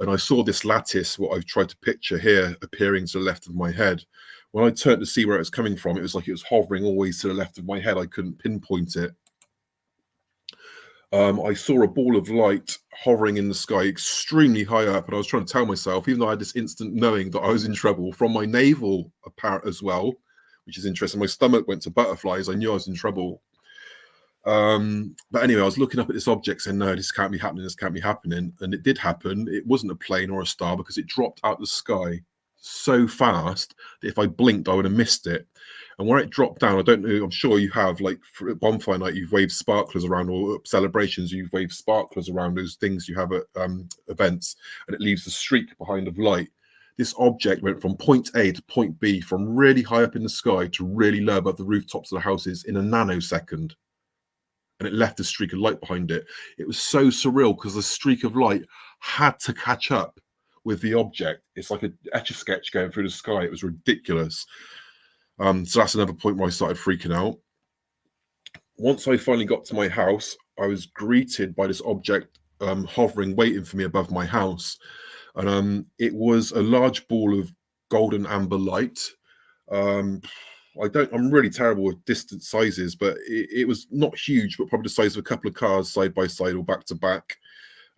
And I saw this lattice, what I've tried to picture here, appearing to the left of my head. When I turned to see where it was coming from, it was like it was hovering always to the left of my head. I couldn't pinpoint it. I saw a ball of light hovering in the sky extremely high up, and I was trying to tell myself, even though I had this instant knowing that I was in trouble from my navel apparent as well, which is interesting. My stomach went to butterflies. I knew I was in trouble. But anyway, I was looking up at this object saying, no, this can't be happening, this can't be happening. And it did happen. It wasn't a plane or a star, because it dropped out of the sky so fast that if I blinked, I would have missed it. And when it dropped down, I don't know, I'm sure you have, like for bonfire night, you've waved sparklers around, or celebrations, you've waved sparklers around, those things you have at events, and it leaves a streak behind of light. This object went from point A to point B, from really high up in the sky to really low above the rooftops of the houses in a nanosecond. And it left a streak of light behind it. It was so surreal because the streak of light had to catch up with the object. It's like an Etch-a-Sketch going through the sky. It was ridiculous. So that's another point where I started freaking out. Once I finally got to my house, I was greeted by this object hovering, waiting for me above my house. And it was a large ball of golden amber light. I'm really terrible with distant sizes, but it was not huge, but probably the size of a couple of cars side by side or back to back.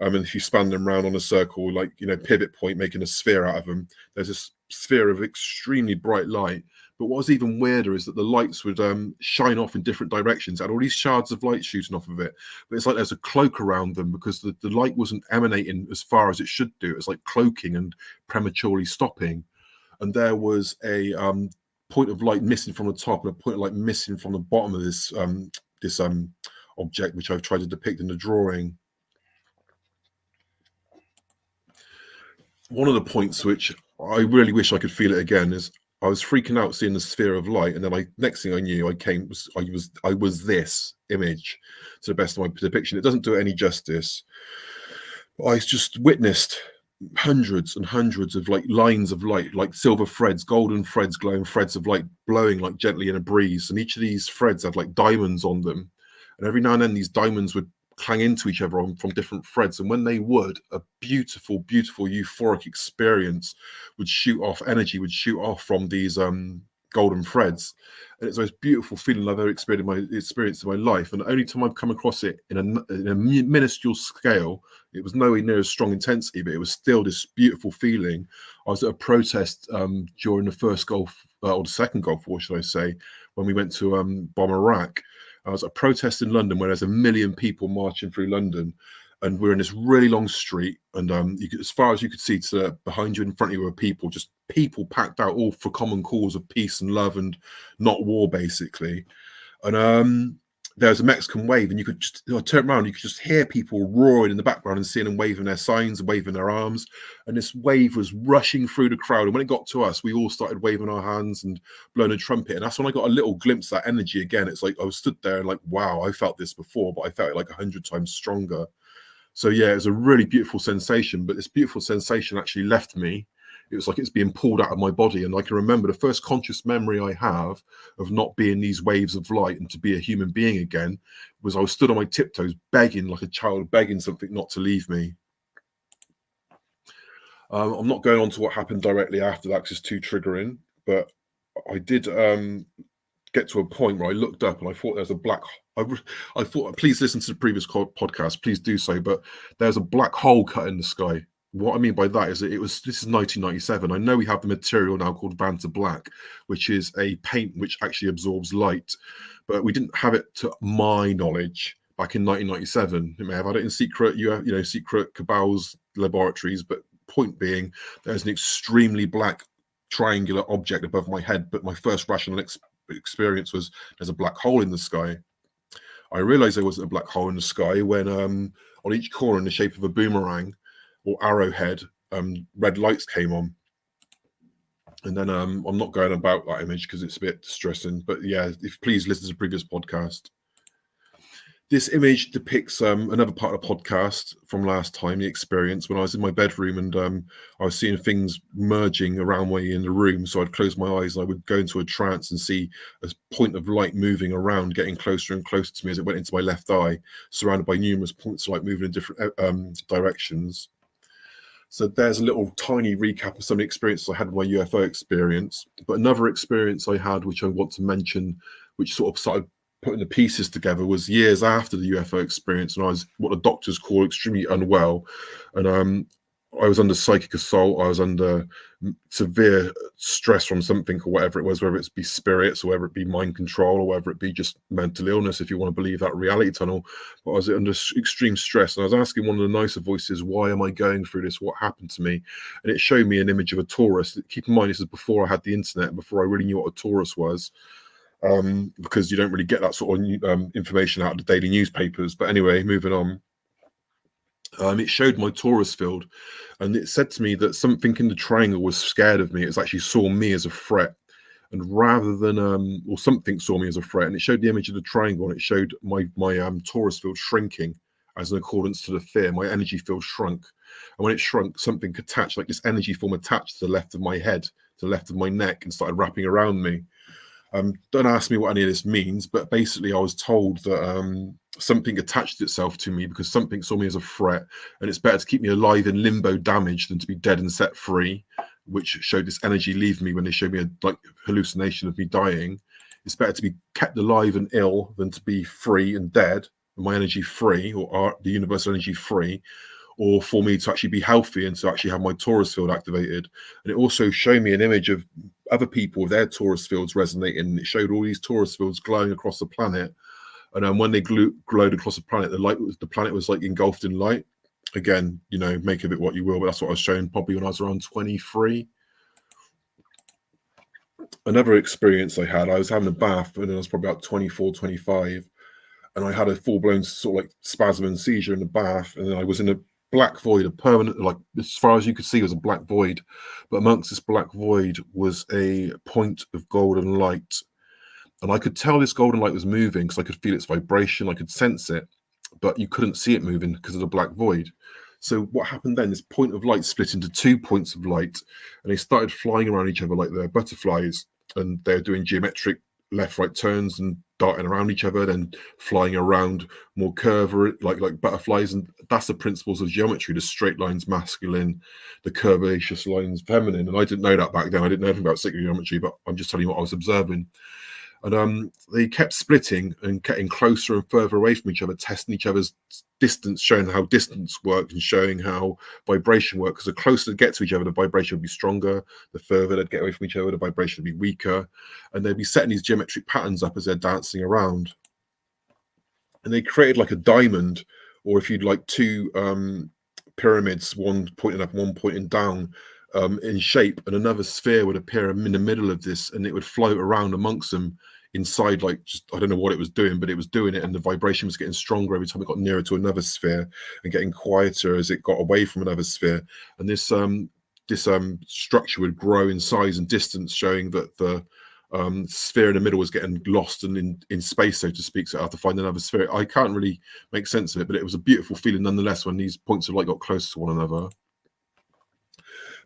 And if you span them around on a circle, like, pivot point, making a sphere out of them, there's a sphere of extremely bright light. But what was even weirder is that the lights would shine off in different directions. It had all these shards of light shooting off of it. But it's like there's a cloak around them, because the light wasn't emanating as far as it should do. It was like cloaking and prematurely stopping. And there was a point of light missing from the top and a point of light missing from the bottom of this object, which I've tried to depict in the drawing. One of the points which I really wish I could feel it again is I was freaking out seeing the sphere of light, and then next thing I knew, I was this image to the best of my depiction. It doesn't do it any justice. I just witnessed hundreds and hundreds of like lines of light, like silver threads, golden threads, glowing threads of light blowing like gently in a breeze. And each of these threads had like diamonds on them. And every now and then these diamonds would clang into each other from different threads. And when they would, a beautiful, beautiful euphoric experience would shoot off, energy would shoot off from these golden threads. And it's the most beautiful feeling I've ever experienced in my life. And the only time I've come across it in a minuscule scale, it was nowhere near as strong intensity, but it was still this beautiful feeling. I was at a protest during the first Gulf, or the second Gulf War, should I say, when we went to bomb Iraq. I was at a protest in London where there's 1 million people marching through London. And we're in this really long street, and as far as you could see to behind you, in front of you, were people packed out, all for common cause of peace and love and not war, basically. And there was a Mexican wave, and you could just turn around, you could just hear people roaring in the background and seeing them waving their signs and waving their arms. And this wave was rushing through the crowd. And when it got to us, we all started waving our hands and blowing a trumpet. And that's when I got a little glimpse of that energy again. It's like I was stood there and like, wow, I felt this before, but I felt it like 100 times stronger. So yeah, it was a really beautiful sensation, but this beautiful sensation actually left me. It was like it's being pulled out of my body. And I can remember the first conscious memory I have of not being these waves of light and to be a human being again was I was stood on my tiptoes begging, like a child begging something not to leave me. I'm not going on to what happened directly after that because it's too triggering, but I did get to a point where I looked up and I thought there's a black. I thought, please listen to the previous podcast, please do so. But there's a black hole cut in the sky. What I mean by that is that this is 1997. I know we have the material now called Vanta Black, which is a paint which actually absorbs light, but we didn't have it to my knowledge back in 1997. It may have had it in secret, secret cabals laboratories, but point being, there's an extremely black triangular object above my head. But my first rational experience was there's a black hole in the sky. I realized there wasn't a black hole in the sky when on each corner in the shape of a boomerang or arrowhead, red lights came on. And then I'm not going about that image because it's a bit distressing, but yeah, please listen to the previous podcast. This image depicts another part of the podcast from last time, the experience when I was in my bedroom and I was seeing things merging around me in the room. So I'd close my eyes and I would go into a trance and see a point of light moving around, getting closer and closer to me as it went into my left eye, surrounded by numerous points of light moving in different directions. So there's a little tiny recap of some of the experiences I had with my UFO experience. But another experience I had, which I want to mention, which sort of started putting the pieces together, was years after the UFO experience, and I was what the doctors call extremely unwell, and I was under psychic assault. I was under severe stress from something or whatever it was, whether it be spirits or whether it be mind control or whether it be just mental illness, if you want to believe that reality tunnel. But I was under extreme stress, and I was asking one of the nicer voices, why am I going through this? What happened to me? And it showed me an image of a Taurus. Keep in mind, this is before I had the internet, before I really knew what a Taurus was. Because you don't really get that sort of information out of the daily newspapers. But anyway, moving on. It showed my Taurus field, and it said to me that something in the triangle was scared of me. It actually saw me as a threat, and rather than or something saw me as a threat. And it showed the image of the triangle, and it showed my Taurus field shrinking as in accordance to the fear. My energy field shrunk, and when it shrunk, something attached, like this energy form, attached to the left of my head, to the left of my neck, and started wrapping around me. Don't ask me what any of this means, but basically I was told that something attached itself to me because something saw me as a threat, and it's better to keep me alive in limbo damage than to be dead and set free, which showed this energy leave me when they showed me a hallucination of me dying. It's better to be kept alive and ill than to be free and dead, and my energy free, or the universal energy free, or for me to actually be healthy and to actually have my Taurus field activated. And it also showed me an image of other people with their Taurus fields resonating. It showed all these Taurus fields glowing across the planet. And when they glowed across the planet, the planet was like engulfed in light. Again, make of it what you will, but that's what I was shown probably when I was around 23. Another experience I had, I was having a bath and I was probably about 24, 25. And I had a full-blown sort of like spasm and seizure in the bath. And then I was in a black void, a permanent, like as far as you could see, was a black void. But amongst this black void was a point of golden light. And I could tell this golden light was moving because I could feel its vibration. I could sense it, but you couldn't see it moving because of the black void. So what happened then, this point of light split into 2 points of light, and they started flying around each other like they're butterflies, and they're doing geometric left-right turns and darting around each other, then flying around more curve like butterflies. And that's the principles of geometry: the straight lines masculine, the curvaceous lines feminine. And I didn't know that back then. I didn't know anything about sacred geometry, but I'm just telling you what I was observing. And they kept splitting and getting closer and further away from each other, testing each other's distance, showing how distance worked and showing how vibration worked. Because the closer they get to each other, the vibration would be stronger. The further they'd get away from each other, the vibration would be weaker. And they'd be setting these geometric patterns up as they're dancing around. And they created like a diamond, or if you'd like, two pyramids, one pointing up, one pointing down, in shape, and another sphere would appear in the middle of this, and it would float around amongst them inside, like, just, I don't know what it was doing, but it was doing it, and the vibration was getting stronger every time it got nearer to another sphere, and getting quieter as it got away from another sphere. And this structure would grow in size and distance, showing that the sphere in the middle was getting lost and in space, so to speak, so I have to find another sphere. I can't really make sense of it, but it was a beautiful feeling nonetheless when these points of light got close to one another.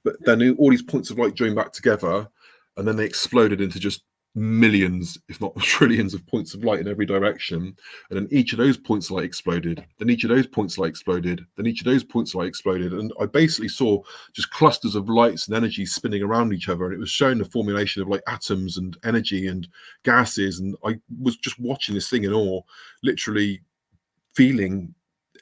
But then all these points of light joined back together, and then they exploded into just millions, if not trillions, of points of light in every direction. And then each of those points of light exploded. Then each of those points of light exploded. Then each of those points of light exploded. And I basically saw just clusters of lights and energy spinning around each other. And it was showing the formulation of like atoms and energy and gases. And I was just watching this thing in awe, literally feeling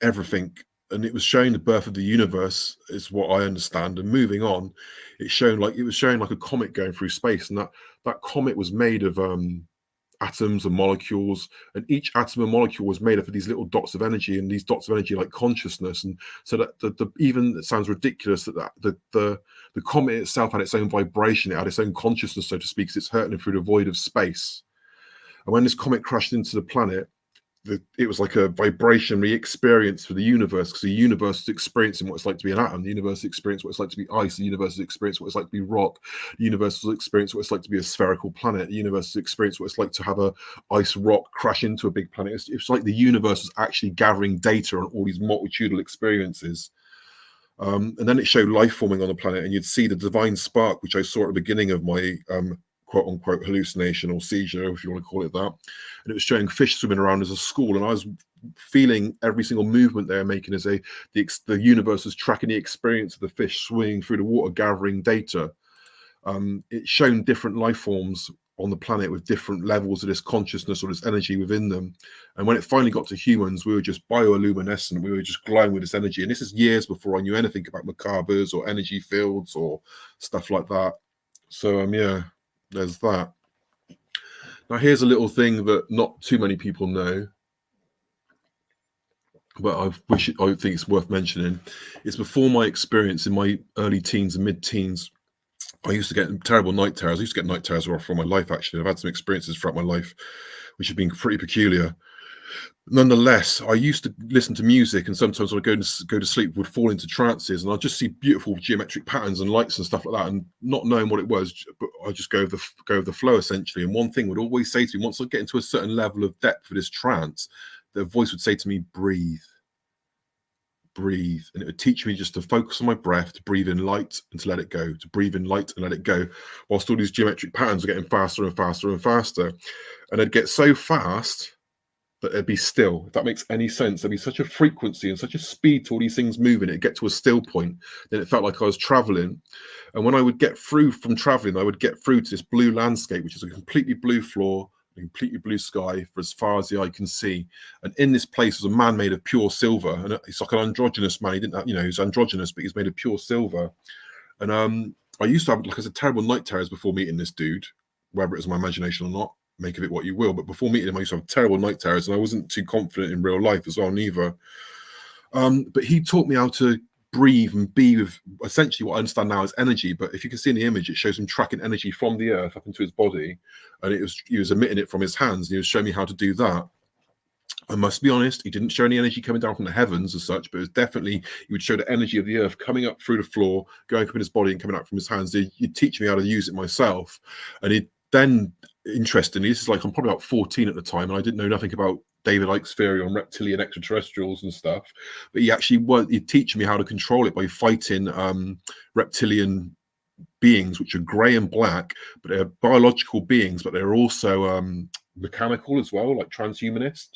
everything. And it was showing the birth of the universe, is what I understand. And moving on, it was showing like a comet going through space, and that comet was made of atoms and molecules, and each atom and molecule was made up of these little dots of energy, and these dots of energy like consciousness. And so that even it sounds ridiculous that the comet itself had its own vibration, it had its own consciousness, so to speak, because it's hurtling through the void of space. And when this comet crashed into the planet, it was like a vibration experience for the universe, because the universe is experiencing what it's like to be an atom. The universe experienced what it's like to be ice. The universe has experienced what it's like to be rock. The universe has experienced what it's like to be a spherical planet. The universe has experienced what it's like to have a ice rock crash into a big planet. It's like the universe was actually gathering data on all these multitudinal experiences. And then it showed life forming on the planet, and you'd see the divine spark, which I saw at the beginning of my quote unquote hallucination or seizure, if you want to call it that. And it was showing fish swimming around as a school, and I was feeling every single movement they were making as the universe was tracking the experience of the fish swimming through the water, gathering data. It's shown different life forms on the planet with different levels of this consciousness or this energy within them. And when it finally got to humans, we were just bioluminescent. We were just glowing with this energy. And this is years before I knew anything about macabres or energy fields or stuff like that. So yeah, there's that. Now here's a little thing that not too many people know, but I think it's worth mentioning. It's before my experience in my early teens and mid-teens. I used to get terrible night terrors. I used to get night terrors for my life, actually. I've had some experiences throughout my life which have been pretty peculiar. Nonetheless, I used to listen to music, and sometimes when I go to sleep, would fall into trances, and I'd just see beautiful geometric patterns and lights and stuff like that, and not knowing what it was, but I just go with the flow, essentially. And one thing would always say to me, once I get into a certain level of depth for this trance, the voice would say to me, breathe. Breathe. And it would teach me just to focus on my breath, to breathe in light and to let it go, to breathe in light and let it go, whilst all these geometric patterns are getting faster and faster and faster. And they'd get so fast that it'd be still, if that makes any sense. There'd be such a frequency and such a speed to all these things moving, it'd get to a still point. Then it felt like I was traveling. And when I would get through from traveling, I would get through to this blue landscape, which is a completely blue floor, a completely blue sky for as far as the eye can see. And in this place was a man made of pure silver. And it's like an androgynous man. He didn't have, he's androgynous, but he's made of pure silver. And I used to have, like I said, terrible night terrors before meeting this dude, whether it was my imagination or not. Make of it what you will, but before meeting him, I used to have terrible night terrors, and I wasn't too confident in real life as well, neither. But he taught me how to breathe and be with essentially what I understand now as energy. But if you can see in the image, it shows him tracking energy from the earth up into his body, and he was emitting it from his hands, and he was showing me how to do that. I must be honest, he didn't show any energy coming down from the heavens as such, but it was definitely, he would show the energy of the earth coming up through the floor, going up in his body and coming out from his hands. He'd teach me how to use it myself. And then, interestingly, this is like, I'm probably about 14 at the time, and I didn't know nothing about David Icke's theory on reptilian extraterrestrials and stuff, but he'd teach me how to control it by fighting reptilian beings, which are grey and black, but they're biological beings, but they're also mechanical as well, like transhumanist.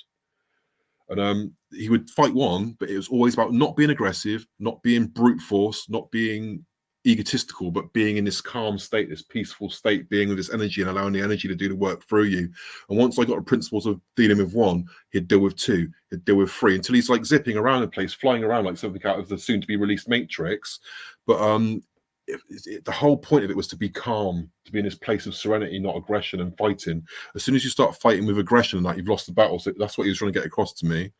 And he would fight one, but it was always about not being aggressive, not being brute force, not being egotistical, but being in this calm state, this peaceful state, being with this energy and allowing the energy to do the work through you. And once I got the principles of dealing with one, he'd deal with two, he'd deal with three, until he's like zipping around the place, flying around like something out of the soon to be released Matrix. But the whole point of it was to be calm, to be in this place of serenity, not aggression and fighting. As soon as you start fighting with aggression and that, you've lost the battle. So that's what he was trying to get across to me.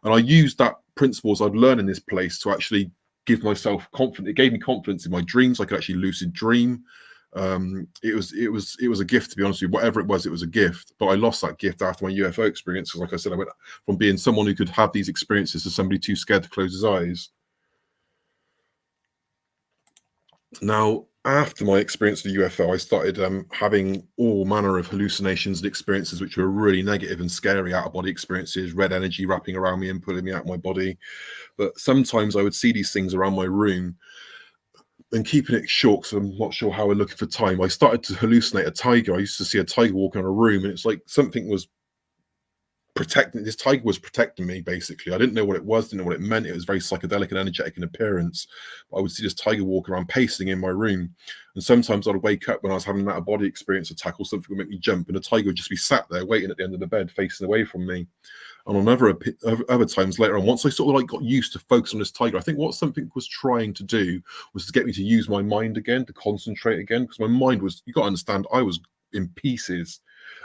And I used that principles I'd learned in this place to actually give myself confidence. It gave me confidence in my dreams. I could actually lucid dream. It was a gift, to be honest with you. Whatever it was a gift. But I lost that gift after my UFO experience, because like I said, I went from being someone who could have these experiences to somebody too scared to close his eyes. Now, after my experience with the UFO, I started having all manner of hallucinations and experiences which were really negative and scary, out-of-body experiences, red energy wrapping around me and pulling me out of my body. But sometimes I would see these things around my room, and keeping it short, because I'm not sure how we're looking for time, I started to hallucinate a tiger. I used to see a tiger walking in a room, and it's like something was protecting, this tiger was protecting me, basically. I didn't know what it was, didn't know what it meant. It was very psychedelic and energetic in appearance. But I would see this tiger walk around pacing in my room, and sometimes I'd wake up when I was having that body experience to tackle something would make me jump, and the tiger would just be sat there waiting at the end of the bed facing away from me. And on other times later on, once I sort of like got used to focus on this tiger, I think what something was trying to do was to get me to use my mind again, to concentrate again, because my mind was, you got to understand, I was in pieces.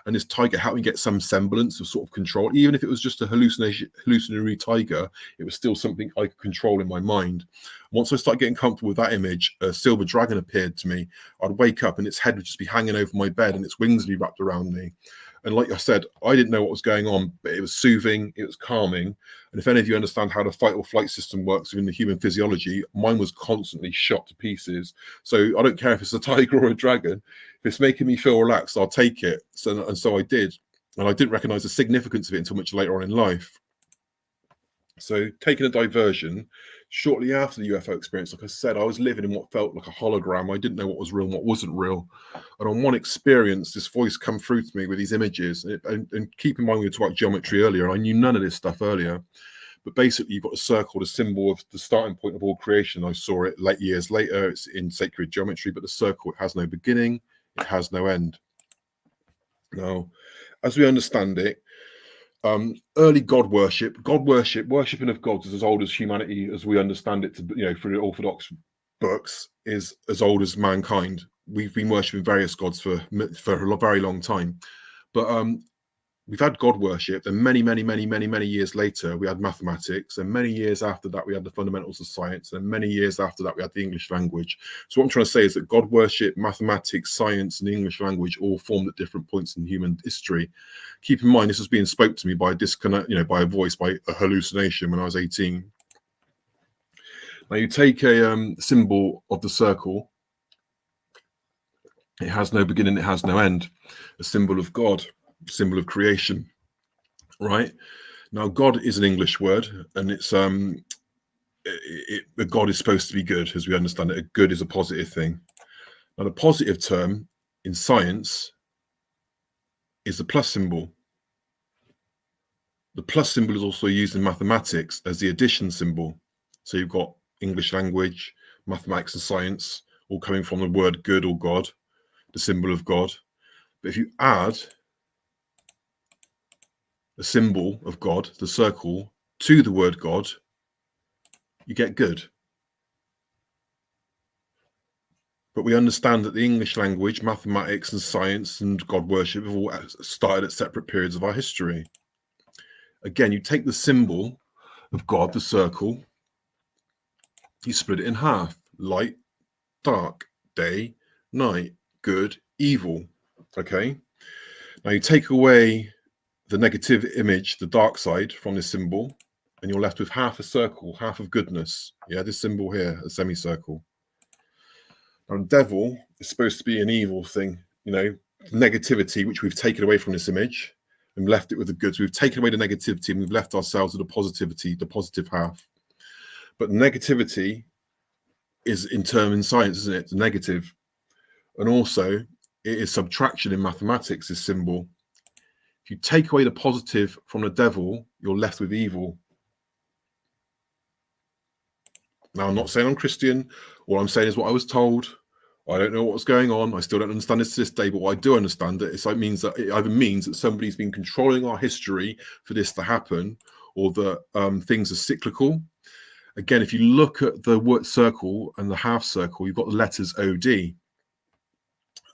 And this tiger helped me get some semblance of sort of control. Even if it was just a hallucinatory tiger, it was still something I could control in my mind. Once I started getting comfortable with that image, a silver dragon appeared to me. I'd wake up and its head would just be hanging over my bed and its wings would be wrapped around me. And like I said, I didn't know what was going on, but it was soothing, it was calming. And if any of you understand how the fight or flight system works within the human physiology, mine was constantly shot to pieces. So I don't care if it's a tiger or a dragon. If it's making me feel relaxed, I'll take it. So I did. And I didn't recognize the significance of it until much later on in life. So taking a diversion, shortly after the UFO experience, like I said, I was living in what felt like a hologram. I didn't know what was real and what wasn't real. And on one experience, this voice come through to me with these images. And keep in mind, we were talking about geometry earlier, and I knew none of this stuff earlier. But basically, you've got a circle, the symbol of the starting point of all creation. I saw it years later. It's in sacred geometry, but the circle, it has no beginning, it has no end. Now, as we understand it, early worshiping of gods is as old as humanity as we understand it to, through the Orthodox books, is as old as mankind. We've been worshiping various gods for a very long time, but we've had God worship, and many years later we had mathematics, and many years after that we had the fundamentals of science, and many years after that we had the English language. So what I'm trying to say is that God worship, mathematics, science, and the English language all formed at different points in human history. Keep in mind, this was being spoke to me by a disconnect, by a voice, by a hallucination when I was 18. Now you take a symbol of the circle. It has no beginning, it has no end. A symbol of God, symbol of creation, right? Now, God is an English word, and it's God is supposed to be good, as we understand it. Good is a positive thing. Now, the positive term in science is the plus symbol. The plus symbol is also used in mathematics as the addition symbol. So you've got English language, mathematics, and science all coming from the word good or God, the symbol of God. But if you add a symbol of God, the circle, to the word God, you get good. But we understand that the English language, mathematics, and science and God worship have all started at separate periods of our history. Again, you take the symbol of God, the circle, you split it in half: light, dark, day, night, good, evil. Okay? Now you take away the negative image, the dark side, from this symbol, and you're left with half a circle, half of goodness. Yeah, this symbol here, a semicircle. Now, the devil is supposed to be an evil thing, negativity, which we've taken away from this image, and left it with the good. So we've taken away the negativity and we've left ourselves with the positivity, the positive half. But negativity is in science, isn't it? It's negative. And also it is subtraction in mathematics, this symbol. If you take away the positive from the devil, you're left with evil. Now, I'm not saying I'm Christian. All I'm saying is what I was told. I don't know what's going on. I still don't understand this to this day, but what I do understand it means that it either means that somebody's been controlling our history for this to happen, or that things are cyclical. Again, if you look at the word circle and the half circle, you've got the letters OD.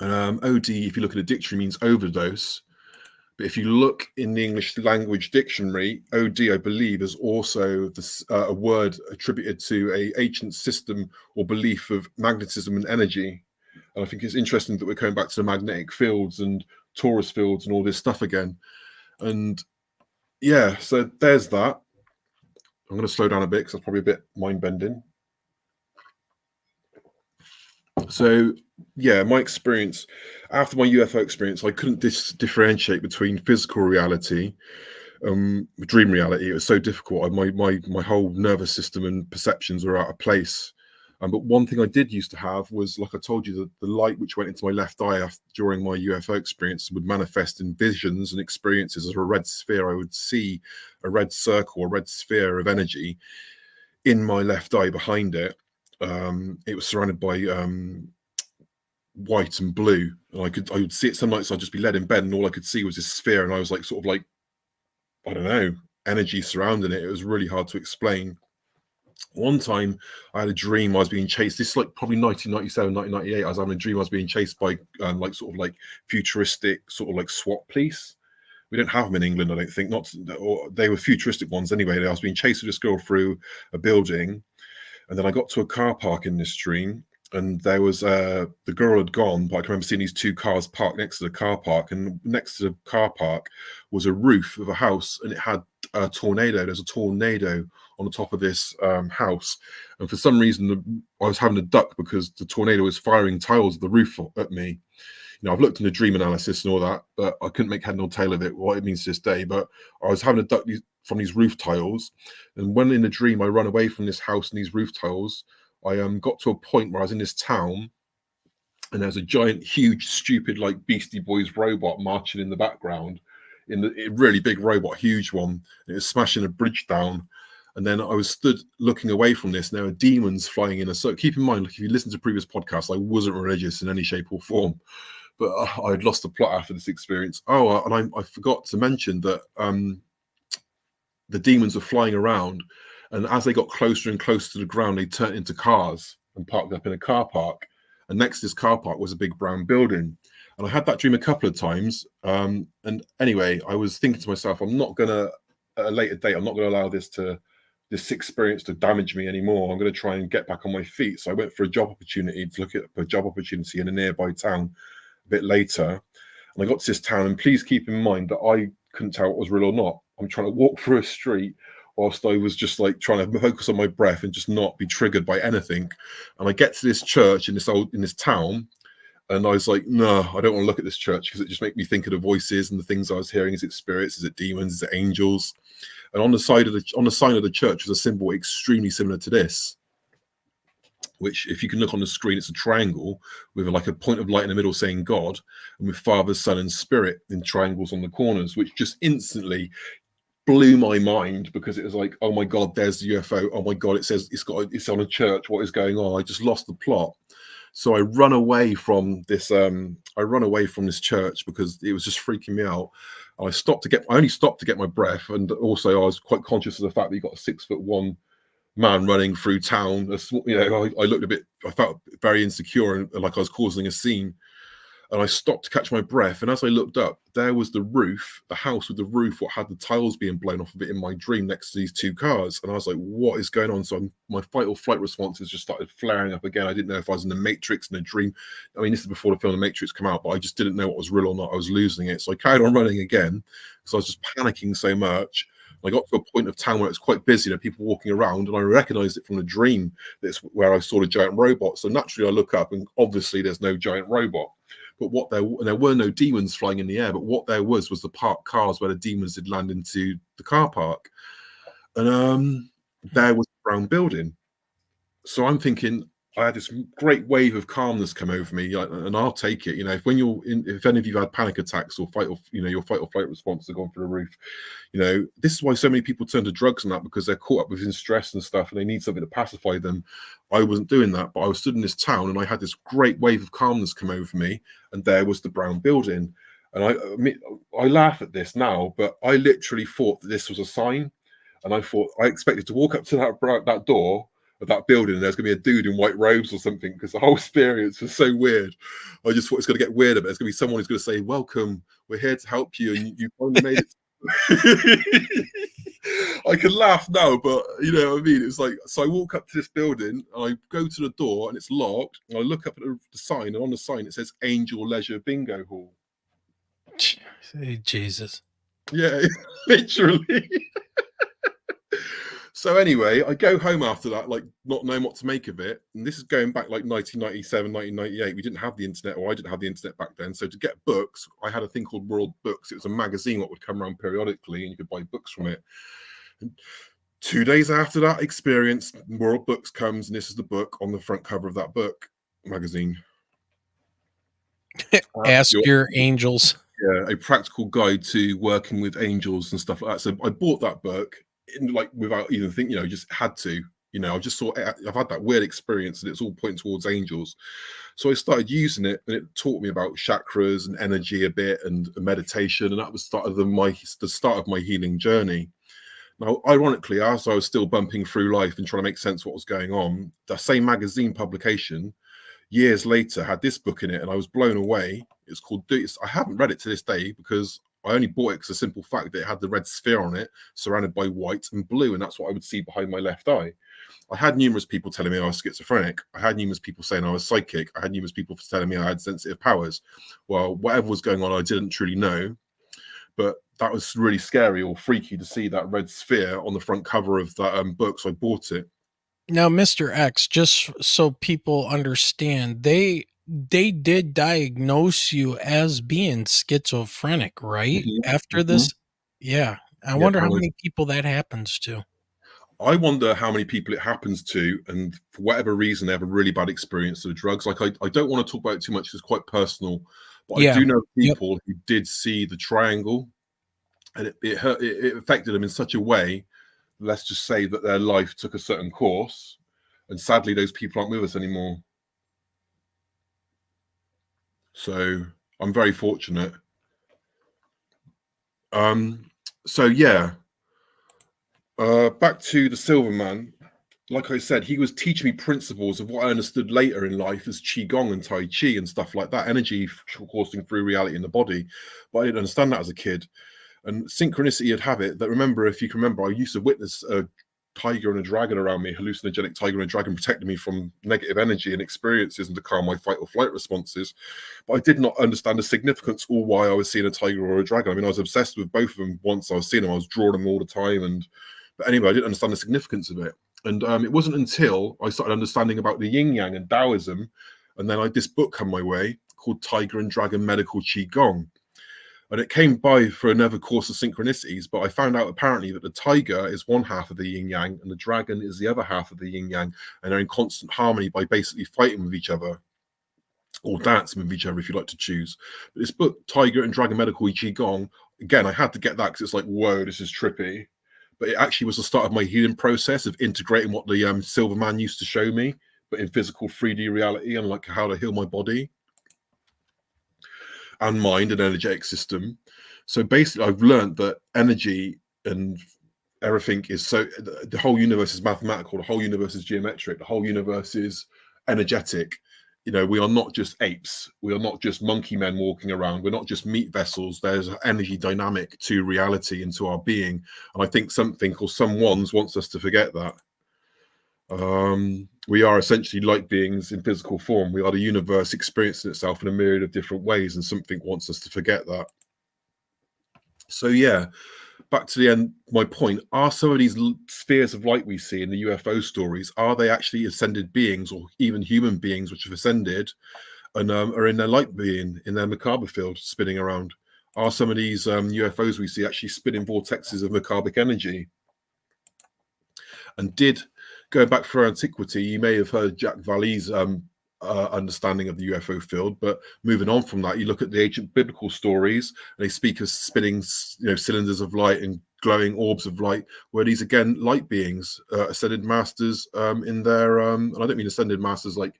OD, if you look at a dictionary, means overdose. But if you look in the English language dictionary, OD, I believe, is also a word attributed to an ancient system or belief of magnetism and energy. And I think it's interesting that we're going back to the magnetic fields and torus fields and all this stuff again. And yeah, so there's that. I'm going to slow down a bit because that's probably a bit mind-bending. So yeah, my experience after my UFO experience, I couldn't differentiate between physical reality, dream reality. It was so difficult. My whole nervous system and perceptions were out of place. But one thing I did used to have was, like I told you, the light which went into my left eye during my UFO experience would manifest in visions and experiences as a red sphere. I would see a red circle, a red sphere of energy in my left eye behind it. It was surrounded by white and blue, and I would see it some nights. I'd just be led in bed and all I could see was this sphere, and I was like sort of like, I don't know, energy surrounding it. It was really hard to explain. One time I had a dream I was being chased. This is like probably 1997, 1998. I was having a dream I was being chased by like sort of like futuristic sort of like SWAT police. We don't have them in England, I don't think. Or they were futuristic ones anyway. I was being chased with this girl through a building, and then I got to a car park in this dream, and there was the girl had gone, but I can remember seeing these two cars parked next to the car park, and next to the car park was a roof of a house, and it had a tornado. There's a tornado on the top of this house, and for some reason I was having a duck because the tornado was firing tiles of the roof at me. You know, I've looked into dream analysis and all that, but I couldn't make head nor tail of it, what it means to this day. But I was having a duck from these roof tiles, and when in the dream I run away from this house and these roof tiles, I got to a point where I was in this town, and there's a giant, huge, stupid, like Beastie Boys robot marching in the background, a really big robot, huge one. And it was smashing a bridge down. And then I was stood looking away from this, and there were demons flying in. So keep in mind, like, if you listen to previous podcasts, I wasn't religious in any shape or form, but I'd lost the plot after this experience. Oh, and I forgot to mention that the demons were flying around, and as they got closer and closer to the ground, they turned into cars and parked up in a car park. And next to this car park was a big brown building. And I had that dream a couple of times. And anyway, I was thinking to myself, I'm not going to, at a later date, I'm not going to allow this experience to damage me anymore. I'm going to try and get back on my feet. So I went for a job opportunity to look at a job opportunity in a nearby town a bit later. And I got to this town, and please keep in mind that I couldn't tell what was real or not. I'm trying to walk through a street whilst I was just like trying to focus on my breath and just not be triggered by anything. And I get to this church in this town, and I was like, no, I don't want to look at this church because it just makes me think of the voices and the things I was hearing. Is it spirits? Is it demons? Is it angels? And on the sign of the church was a symbol extremely similar to this, which, if you can look on the screen, it's a triangle with like a point of light in the middle saying God, and with Father, Son, and Spirit in triangles on the corners, which just instantly blew my mind, because it was like, oh my God, there's the UFO. Oh my God, it says it's on a church. What is going on? I just lost the plot. So I run away from this. I run away from this church because it was just freaking me out. I only stopped to get my breath, and also I was quite conscious of the fact that you got a 6'1" man running through town. You know, I felt very insecure and like I was causing a scene. And I stopped to catch my breath. And as I looked up, there was the roof, the house with the roof, what had the tiles being blown off of it in my dream next to these two cars. And I was like, what is going on? So my fight or flight responses just started flaring up again. I didn't know if I was in the Matrix, in a dream. I mean, this is before the film The Matrix came out, but I just didn't know what was real or not. I was losing it. So I carried on running again because I was just panicking so much. I got to a point of town where it's quite busy, you know, people walking around, and I recognized it from the dream. That's where I saw the giant robot. So naturally I look up, and obviously there's no giant robot. But there were no demons flying in the air, but what there was the parked cars where the demons did land into the car park. And there was a brown building. So I'm thinking, I had this great wave of calmness come over me, and I'll take it. If any of you have had panic attacks or your fight or flight response have gone through the roof, this is why so many people turn to drugs and that, because they're caught up within stress and stuff, and they need something to pacify them. I wasn't doing that, but I was stood in this town, and I had this great wave of calmness come over me, and there was the brown building. And I laugh at this now, but I literally thought that this was a sign, and I expected to walk up to that door of that building, and there's going to be a dude in white robes or something, because the whole experience was so weird. I just thought it's going to get weirder, but there's going to be someone who's going to say, "Welcome, we're here to help you," and you finally made it. I can laugh now, but you know what I mean? It's like, so I walk up to this building, and I go to the door, and it's locked, and I look up at the sign, and on the sign it says Angel Leisure Bingo Hall. Jesus. Yeah, literally. So anyway, I go home after that, like not knowing what to make of it. And this is going back like 1997, 1998. We didn't have the internet, or I didn't have the internet back then. So to get books, I had a thing called World Books. It was a magazine that would come around periodically, and you could buy books from it. And 2 days after that experience, World Books comes, and this is the book on the front cover of that book magazine. Ask your angels. Yeah, a practical guide to working with angels and stuff like that. So I bought that book without even thinking, just had to. I just thought, I've had that weird experience, and it's all pointing towards angels. So I started using it, and it taught me about chakras and energy a bit, and meditation, and that was the start of my healing journey. Now, ironically, as I was still bumping through life and trying to make sense of what was going on, that same magazine publication years later had this book in it, and I was blown away. It's called I haven't read it to this day, because I only bought it because the simple fact that it had the red sphere on it surrounded by white and blue, and that's what I would see behind my left eye. I had numerous people telling me I was schizophrenic. I had numerous people saying I was psychic. I had numerous people telling me I had sensitive powers. Well, whatever was going on, I didn't truly know. But that was really scary or freaky to see that red sphere on the front cover of that book, so I bought it. Now, Mr. X, just so people understand, they did diagnose you as being schizophrenic, right? After this? Yeah. I wonder how many people that happens to. I wonder how many people it happens to, and for whatever reason, they have a really bad experience of drugs. Like, I don't want to talk about it too much, it's quite personal, but I do know people who did see the triangle, and it affected them in such a way, let's just say, that their life took a certain course, and sadly those people aren't with us anymore. So I'm very fortunate. So yeah, back to the Silver Man. Like I said, he was teaching me principles of what I understood later in life as Qigong and Tai Chi and stuff like that, energy coursing through reality in the body, but I didn't understand that as a kid. And synchronicity would have it that, if you can remember, I used to witness a tiger and a dragon around me, hallucinogenic tiger and a dragon protecting me from negative energy and experiences, and to calm my fight or flight responses. But I did not understand the significance or why I was seeing a tiger or a dragon. I mean, I was obsessed with both of them. Once I was seeing them, I was drawing them all the time. But anyway, I didn't understand the significance of it. And it wasn't until I started understanding about the yin yang and Taoism, and then this book came my way called Tiger and Dragon Medical Qigong. And it came by for another course of synchronicities, but I found out apparently that the tiger is one half of the yin yang and the dragon is the other half of the yin yang, and they're in constant harmony by basically fighting with each other, or dancing with each other if you like to choose. But this book, Tiger and Dragon Medical Qigong, again, I had to get that because it's like, whoa, this is trippy. But it actually was the start of my healing process of integrating what the Silver Man used to show me, but in physical 3D reality, and like how to heal my body and mind and energetic system. So basically, I've learned that energy and everything is the whole universe is mathematical, the whole universe is geometric, the whole universe is energetic. We are not just apes, we are not just monkey men walking around, we're not just meat vessels. There's an energy dynamic to reality and to our being, and I think something or someone wants us to forget that. We are essentially light beings in physical form. We are the universe experiencing itself in a myriad of different ways, and something wants us to forget that. So yeah, back to the end, my point, are some of these spheres of light we see in the UFO stories, are they actually ascended beings or even human beings which have ascended and are in their light being, in their macabre field, spinning around. Are some of these UFOs we see actually spinning vortexes of macabric energy? And did, going back through antiquity, you may have heard Jack Valley's understanding of the UFO field. But moving on from that, you look at the ancient biblical stories, and they speak of spinning, cylinders of light and glowing orbs of light, where these again light beings, ascended masters, in their and I don't mean ascended masters like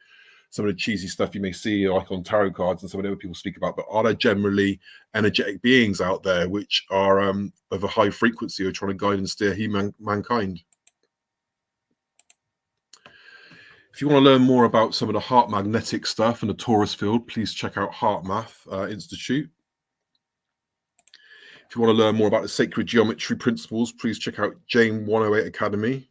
some of the cheesy stuff you may see like on tarot cards and some of the other people speak about, but are there generally energetic beings out there which are of a high frequency who are trying to guide and steer mankind? If you want to learn more about some of the heart magnetic stuff and the Taurus field, please check out Heart Math Institute. If you want to learn more about the sacred geometry principles, please check out Jane 108 Academy.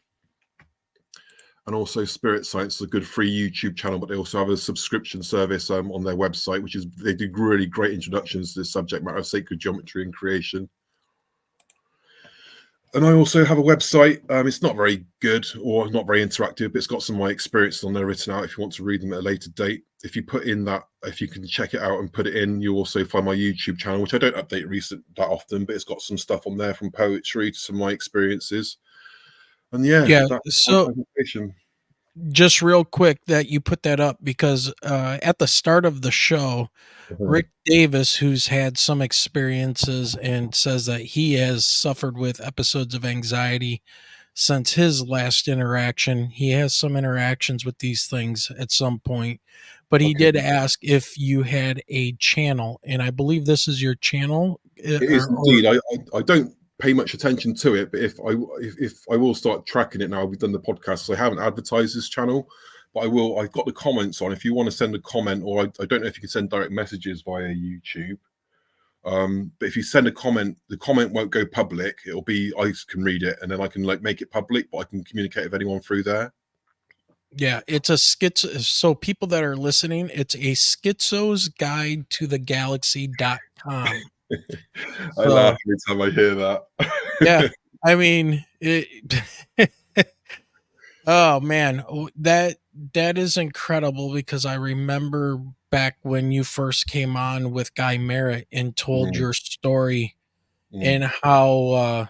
And also Spirit Science is a good free YouTube channel, but they also have a subscription service on their website, which is, they do really great introductions to the subject matter of sacred geometry and creation. And I also have a website. It's not very good or not very interactive, but it's got some of my experiences on there written out if you want to read them at a later date. If you put in that, if you can check it out and put it in, you'll also find my YouTube channel, which I don't update that often, but it's got some stuff on there from poetry to some of my experiences. And yeah. So just real quick that you put that up, because at the start of the show, Rick Davis, who's had some experiences and says that he has suffered with episodes of anxiety since his last interaction. He has some interactions with these things at some point, but he did ask if you had a channel, and I believe this is your channel. It is indeed. I don't pay much attention to it, but if I will start tracking it now. We've done the podcast, so I haven't advertised this channel, but I will. I've got the comments on. If you want to send a comment, or I don't know if you can send direct messages via YouTube. But if you send a comment, the comment won't go public. It'll be, I can read it and then I can like make it public, but I can communicate with anyone through there. Yeah, it's a schizo. So people that are listening, it's a schizo's guide to the galaxy.com. I laugh every time I hear that. Yeah, I mean, oh man, that is incredible, because I remember back when you first came on with Guy Merritt and told your story, and how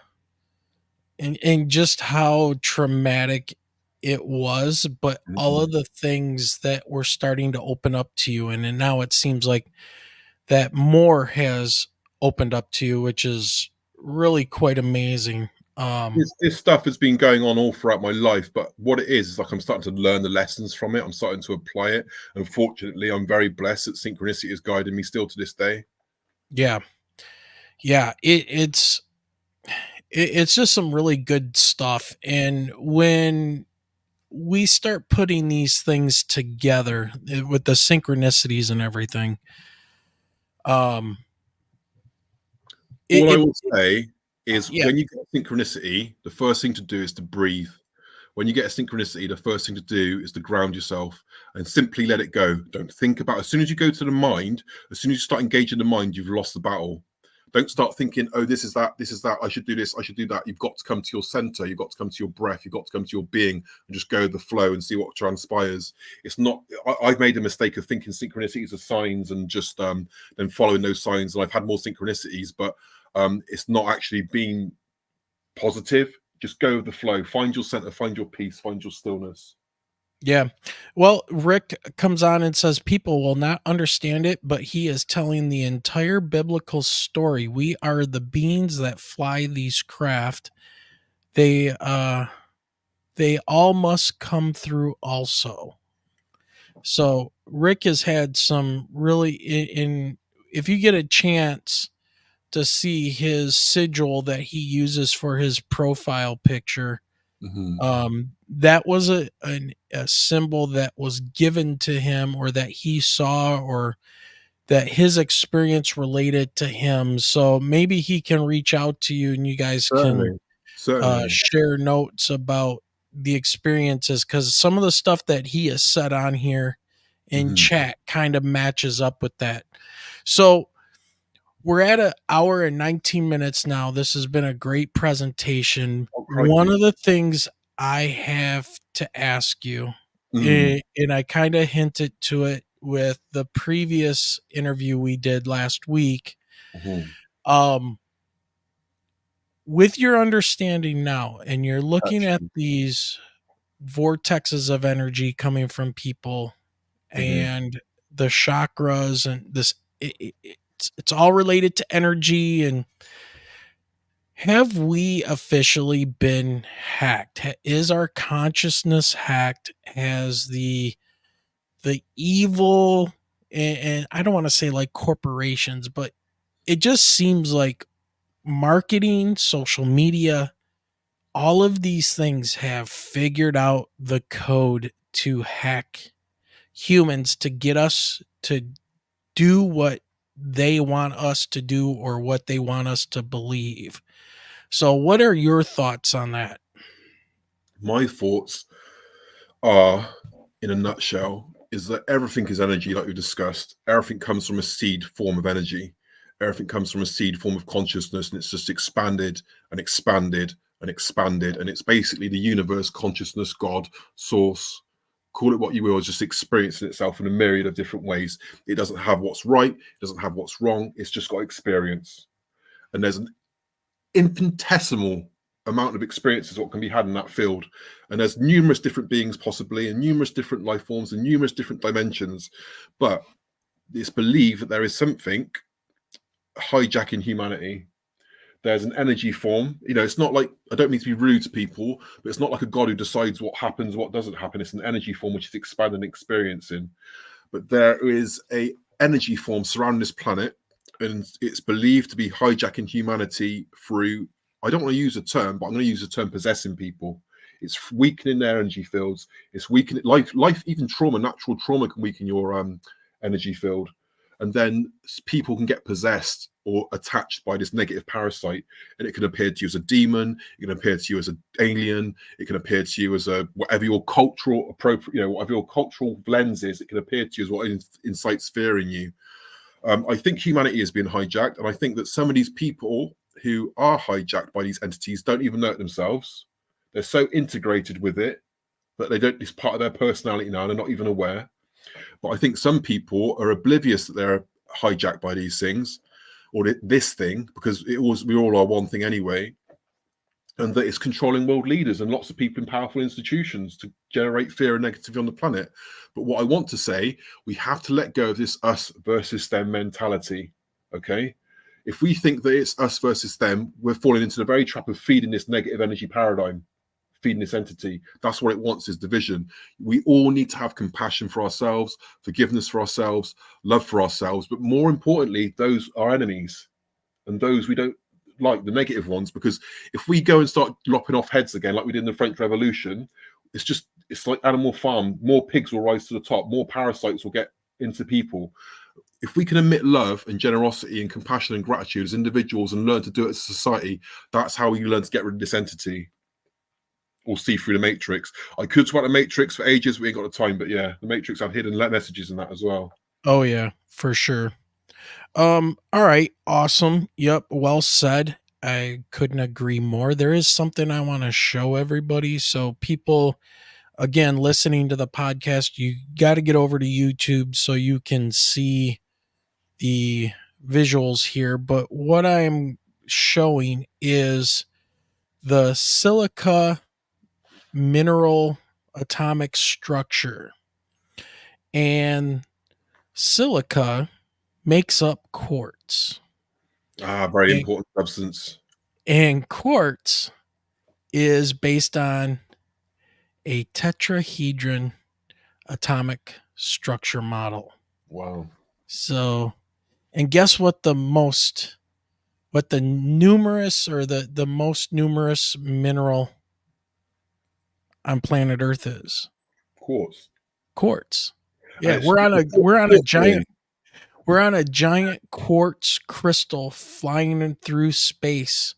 and just how traumatic it was, but all of the things that were starting to open up to you, and now it seems like that more has opened up to you, which is really quite amazing. This stuff has been going on all throughout my life, but what it is like I'm starting to learn the lessons from it. I'm starting to apply it, and fortunately, I'm very blessed that synchronicity is guiding me still to this day. Yeah, it's just some really good stuff, and when we start putting these things together with the synchronicities and everything, What I will say is, when you get synchronicity, the first thing to do is to breathe. When you get a synchronicity, the first thing to do is to ground yourself and simply let it go. Don't think about it. As soon as you go to the mind, as soon as you start engaging the mind, you've lost the battle. Don't start thinking, oh, this is that, I should do this, I should do that. You've got to come to your center. You've got to come to your breath. You've got to come to your being and just go with the flow and see what transpires. It's not, I've made the mistake of thinking synchronicities are signs and just then following those signs. And I've had more synchronicities, but it's not actually been positive. Just go with the flow. Find your center, find your peace, find your stillness. Yeah. Well, Rick comes on and says people will not understand it, but he is telling the entire biblical story. We are the beings that fly these craft. They all must come through also. So Rick has had some really in if you get a chance to see his sigil that he uses for his profile picture, that was a symbol that was given to him, or that he saw, or that his experience related to him. So maybe he can reach out to you and you guys can share notes about the experiences, because some of the stuff that he has said on here in chat kind of matches up with that. So we're at an hour and 19 minutes now. This has been a great presentation. One of the things I have to ask you, and I kind of hinted to it with the previous interview we did last week. Mhm. With your understanding now, and you're looking at Actually. these vortexes of energy coming from people Mhm. and the chakras and this, it's all related to energy. And have we officially been hacked? Is our consciousness hacked? Has the evil, and I don't want to say like corporations, but it just seems like marketing, social media, all of these things have figured out the code to hack humans to get us to do what they want us to do or what they want us to believe. So, what are your thoughts on that? My thoughts are, in a nutshell, is that everything is energy, like we discussed. Everything comes from a seed form of energy. Everything comes from a seed form of consciousness, and it's just expanded and expanded and expanded. And it's basically the universe, consciousness, God, source, call it what you will, just experiencing itself in a myriad of different ways. It doesn't have what's right, it doesn't have what's wrong, it's just got experience. And there's an infinitesimal amount of experiences what can be had in that field, and there's numerous different beings possibly, and numerous different life forms, and numerous different dimensions. But it's believed that there is something hijacking humanity. There's an energy form, it's not like, I don't mean to be rude to people, but it's not like a god who decides what happens, what doesn't happen. It's an energy form which is expanding and experiencing. But there is a energy form surrounding this planet, and it's believed to be hijacking humanity through, I don't want to use a term, but I'm going to use the term possessing people. It's weakening their energy fields. It's weakening life, even trauma, natural trauma can weaken your energy field. And then people can get possessed or attached by this negative parasite, and it can appear to you as a demon, it can appear to you as an alien, it can appear to you as a whatever your cultural appropriate, whatever your cultural lens is, it can appear to you as what incites fear in you. I think humanity has been hijacked, and I think that some of these people who are hijacked by these entities don't even know it themselves. They're so integrated with it that they don't, it's part of their personality now, and they're not even aware. But I think some people are oblivious that they're hijacked by these things, or this thing, because we all are one thing anyway, and that it's controlling world leaders and lots of people in powerful institutions to generate fear and negativity on the planet. But what I want to say, we have to let go of this us versus them mentality, okay? If we think that it's us versus them, we're falling into the very trap of feeding this negative energy paradigm, feeding this entity. That's what it wants, is division. We all need to have compassion for ourselves, forgiveness for ourselves, love for ourselves, but more importantly, those are enemies and those we don't like, the negative ones, because if we go and start lopping off heads again like we did in the French Revolution, it's like Animal Farm. More pigs will rise to the top, more parasites will get into people. If we can admit love and generosity and compassion and gratitude as individuals and learn to do it as a society, that's how we learn to get rid of this entity or see through the Matrix. I could talk about the Matrix for ages, we ain't got the time, but yeah, the Matrix have hidden messages in that as well. Oh yeah, for sure. All right, awesome. Yep, well said. I couldn't agree more. There is something I want to show everybody. So people, again, listening to the podcast, you got to get over to YouTube so you can see the visuals here. But what I'm showing is the silica mineral atomic structure. And silica makes up quartz. Very And, important substance. and quartz is based on a tetrahedron atomic structure model. Wow. So, and guess what the numerous or the most numerous mineral on planet Earth is? Quartz. Quartz. And Yeah, it's we're on a giant quartz crystal flying through space,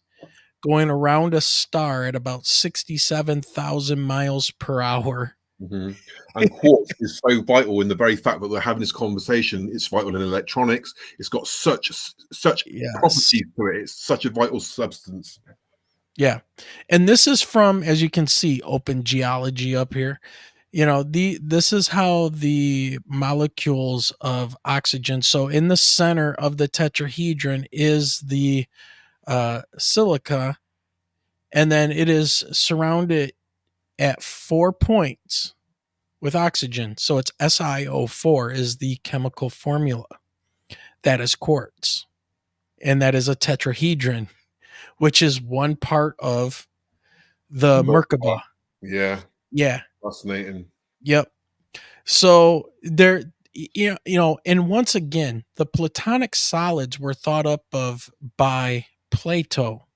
going around a star at about 67,000 miles per hour. Mm-hmm. And quartz is so vital in the very fact that we're having this conversation. It's vital in electronics. It's got such Yes. properties to it. It's such a vital substance. Yeah. And this is from, as you can see, Open Geology up here. this is how the molecules of oxygen. So in the center of the tetrahedron is the silica, and then it is surrounded at 4 points with oxygen. So it's SiO4 is the chemical formula. That is quartz. And that is a tetrahedron, which is one part of the Merkaba. Yeah, Yeah. fascinating. Yep. So there, and once again, the Platonic solids were thought up of by Plato.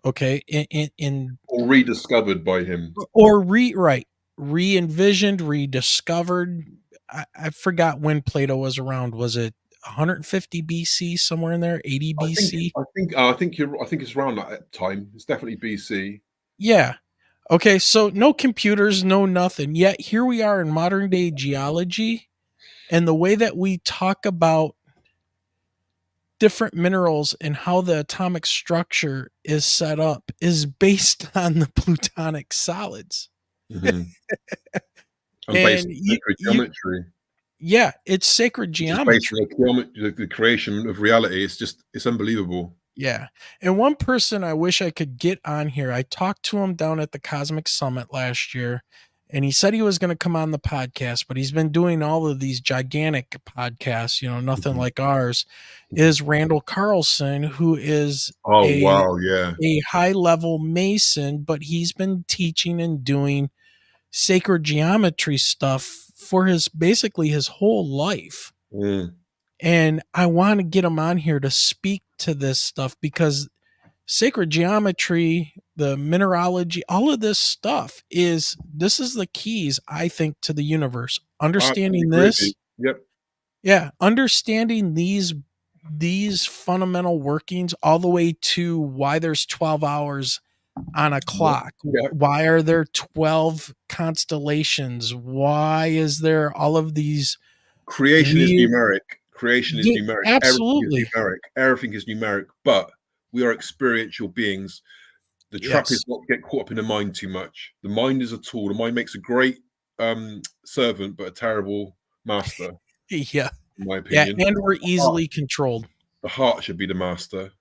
Okay, Or rediscovered by him. or re-envisioned, rediscovered. I forgot when Plato was around. Was it 150 BC, somewhere in there, 80 BC? I think it's around that time. It's definitely BC. Yeah. Okay, so no computers, no nothing. Yet here we are in modern day geology, and the way that we talk about different minerals and how the atomic structure is set up is based on the plutonic solids. Mm-hmm. And based And on sacred geometry, yeah, it's sacred which is based geometry. on the creation of reality. It's unbelievable. Yeah. And one person I wish I could get on here, I talked to him down at the Cosmic Summit last year, and he said he was going to come on the podcast, but he's been doing all of these gigantic podcasts, nothing Mhm. like ours, is Randall Carlson, who is Oh a wow, yeah. a high level Mason, but he's been teaching and doing sacred geometry stuff for basically his whole life. Mm. And I want to get him on here to speak to this stuff because sacred geometry, the mineralogy, all of this stuff this is the keys, I think, to the universe. I absolutely Understanding agree with you. this, Yep. yeah, understanding these fundamental workings all the way to why there's 12 hours on a Yep. clock. Yep. Why are there 12 constellations? Why is there all of these Creation is weird. numeric. Creation is Yeah, numeric. Everything is absolutely. numeric. Everything is numeric. But we are experiential beings. The trap Yes. is not to get caught up in the mind too much. The mind is a tool. The mind makes a great servant, but a terrible master, Yeah. in my Yeah. opinion. And we're easily controlled. The heart should be the master.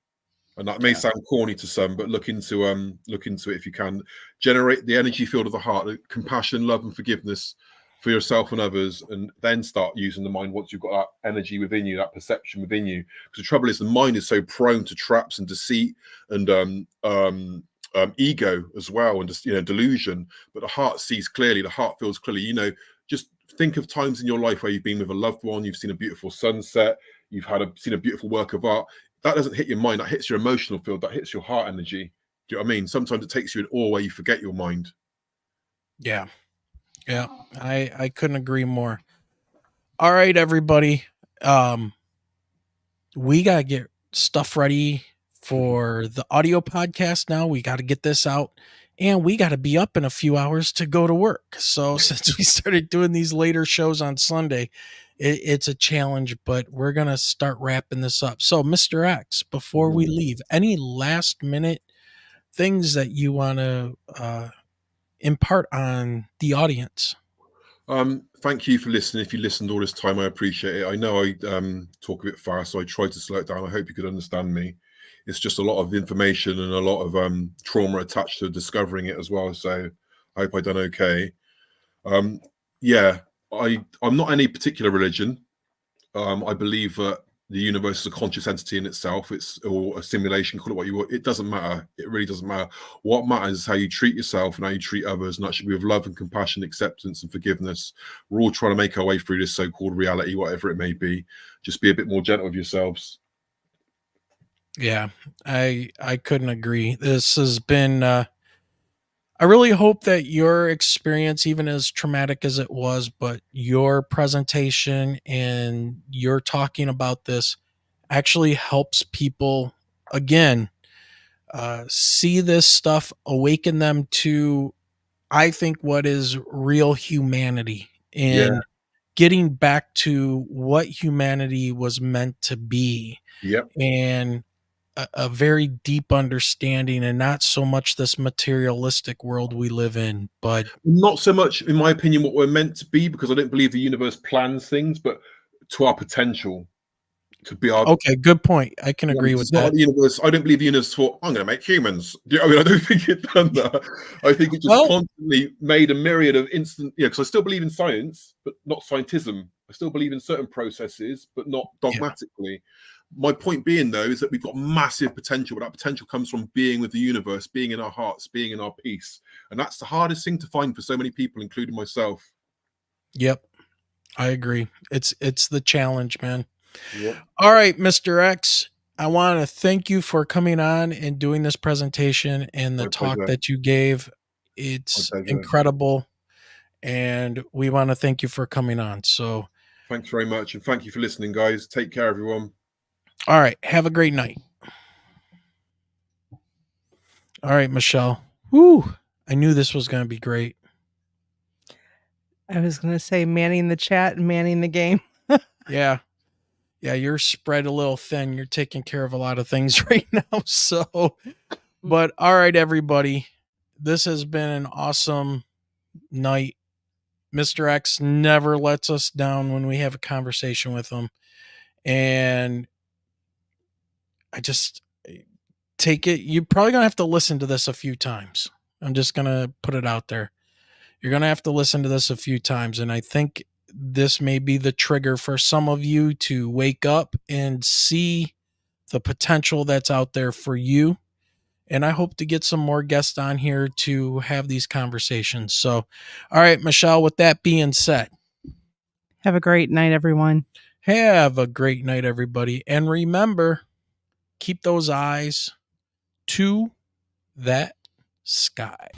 And that may Yeah. sound corny to some, but look into it if you can. Generate the energy field of the heart, the compassion, love, and forgiveness for yourself and others, and then start using the mind once you've got that energy within you, that perception within you. Because the trouble is, the mind is so prone to traps and deceit and ego as well, and just delusion. But the heart sees clearly. The heart feels clearly. Just think of times in your life where you've been with a loved one, you've seen a beautiful sunset, you've seen a beautiful work of art. That doesn't hit your mind, that hits your emotional field, that hits your heart energy. Do you know what I mean? Sometimes it takes you in awe where you forget your mind. Yeah. Yeah. I couldn't agree more. All right, everybody. We gotta get stuff ready for the audio podcast now. We gotta get this out. And we got to be up in a few hours to go to work. So since we started doing these later shows on Sunday, it's a challenge, but we're going to start wrapping this up. So, Mr. X, before we leave, any last minute things that you want to impart on the audience? Thank you for listening. If you listened all this time, I appreciate it. I know I talk a bit fast, so I tried to slow it down. I hope you could understand me. It's just a lot of information and a lot of trauma attached to discovering it as well. So I hope I done okay. Yeah, I'm not any particular religion. I believe that the universe is a conscious entity in itself. Or a simulation, call it what you want. It doesn't matter. It really doesn't matter. What matters is how you treat yourself and how you treat others, and that should be with love and compassion, acceptance and forgiveness. We're all trying to make our way through this so-called reality, whatever it may be. Just be a bit more gentle with yourselves. Yeah, I couldn't agree. This has been I really hope that your experience, even as traumatic as it was, but your presentation and your talking about this actually helps people again see this stuff, awaken them to, I think, what is real humanity Yeah. and getting back to what humanity was meant to be. Yep. And a very deep understanding and not so much this materialistic world we live in, but not so much, in my opinion, what we're meant to be, because I don't believe the universe plans things, but to our potential to be our. okay, good point. I can agree with It's not that. the universe. I don't believe the universe thought, I'm going to make humans. I mean, I don't think it done that. I think it just Well, constantly made a myriad of instant. Yeah, because I still believe in science, but not scientism. I still believe in certain processes, but not dogmatically. My point being, though, is that we've got massive potential, but that potential comes from being with the universe, being in our hearts, being in our peace. And that's the hardest thing to find for so many people, including myself. yep, I agree. It's the challenge, man. Yep. All right, Mr. X, I want to thank you for coming on and doing this presentation and the My talk pleasure. that you gave. My It's pleasure. incredible, and we want to thank you for coming on. So, Thanks very much. And thank you for listening, guys. Take care, everyone. all right, have a great night. All right, Michelle. Woo! I knew this was going to be great. I was going to say manning the chat and manning the game. Yeah. Yeah, you're spread a little thin. You're taking care of a lot of things right now. So, but all right, everybody. This has been an awesome night. Mr. X never lets us down when we have a conversation with him. And I just take it. You're probably going to have to listen to this a few times. I'm just going to put it out there. You're going to have to listen to this a few times. And I think this may be the trigger for some of you to wake up and see the potential that's out there for you. And I hope to get some more guests on here to have these conversations. So, all right, Michelle, with that being said, Have a great night, everyone. have a great night, everybody. And remember, keep those eyes to that sky.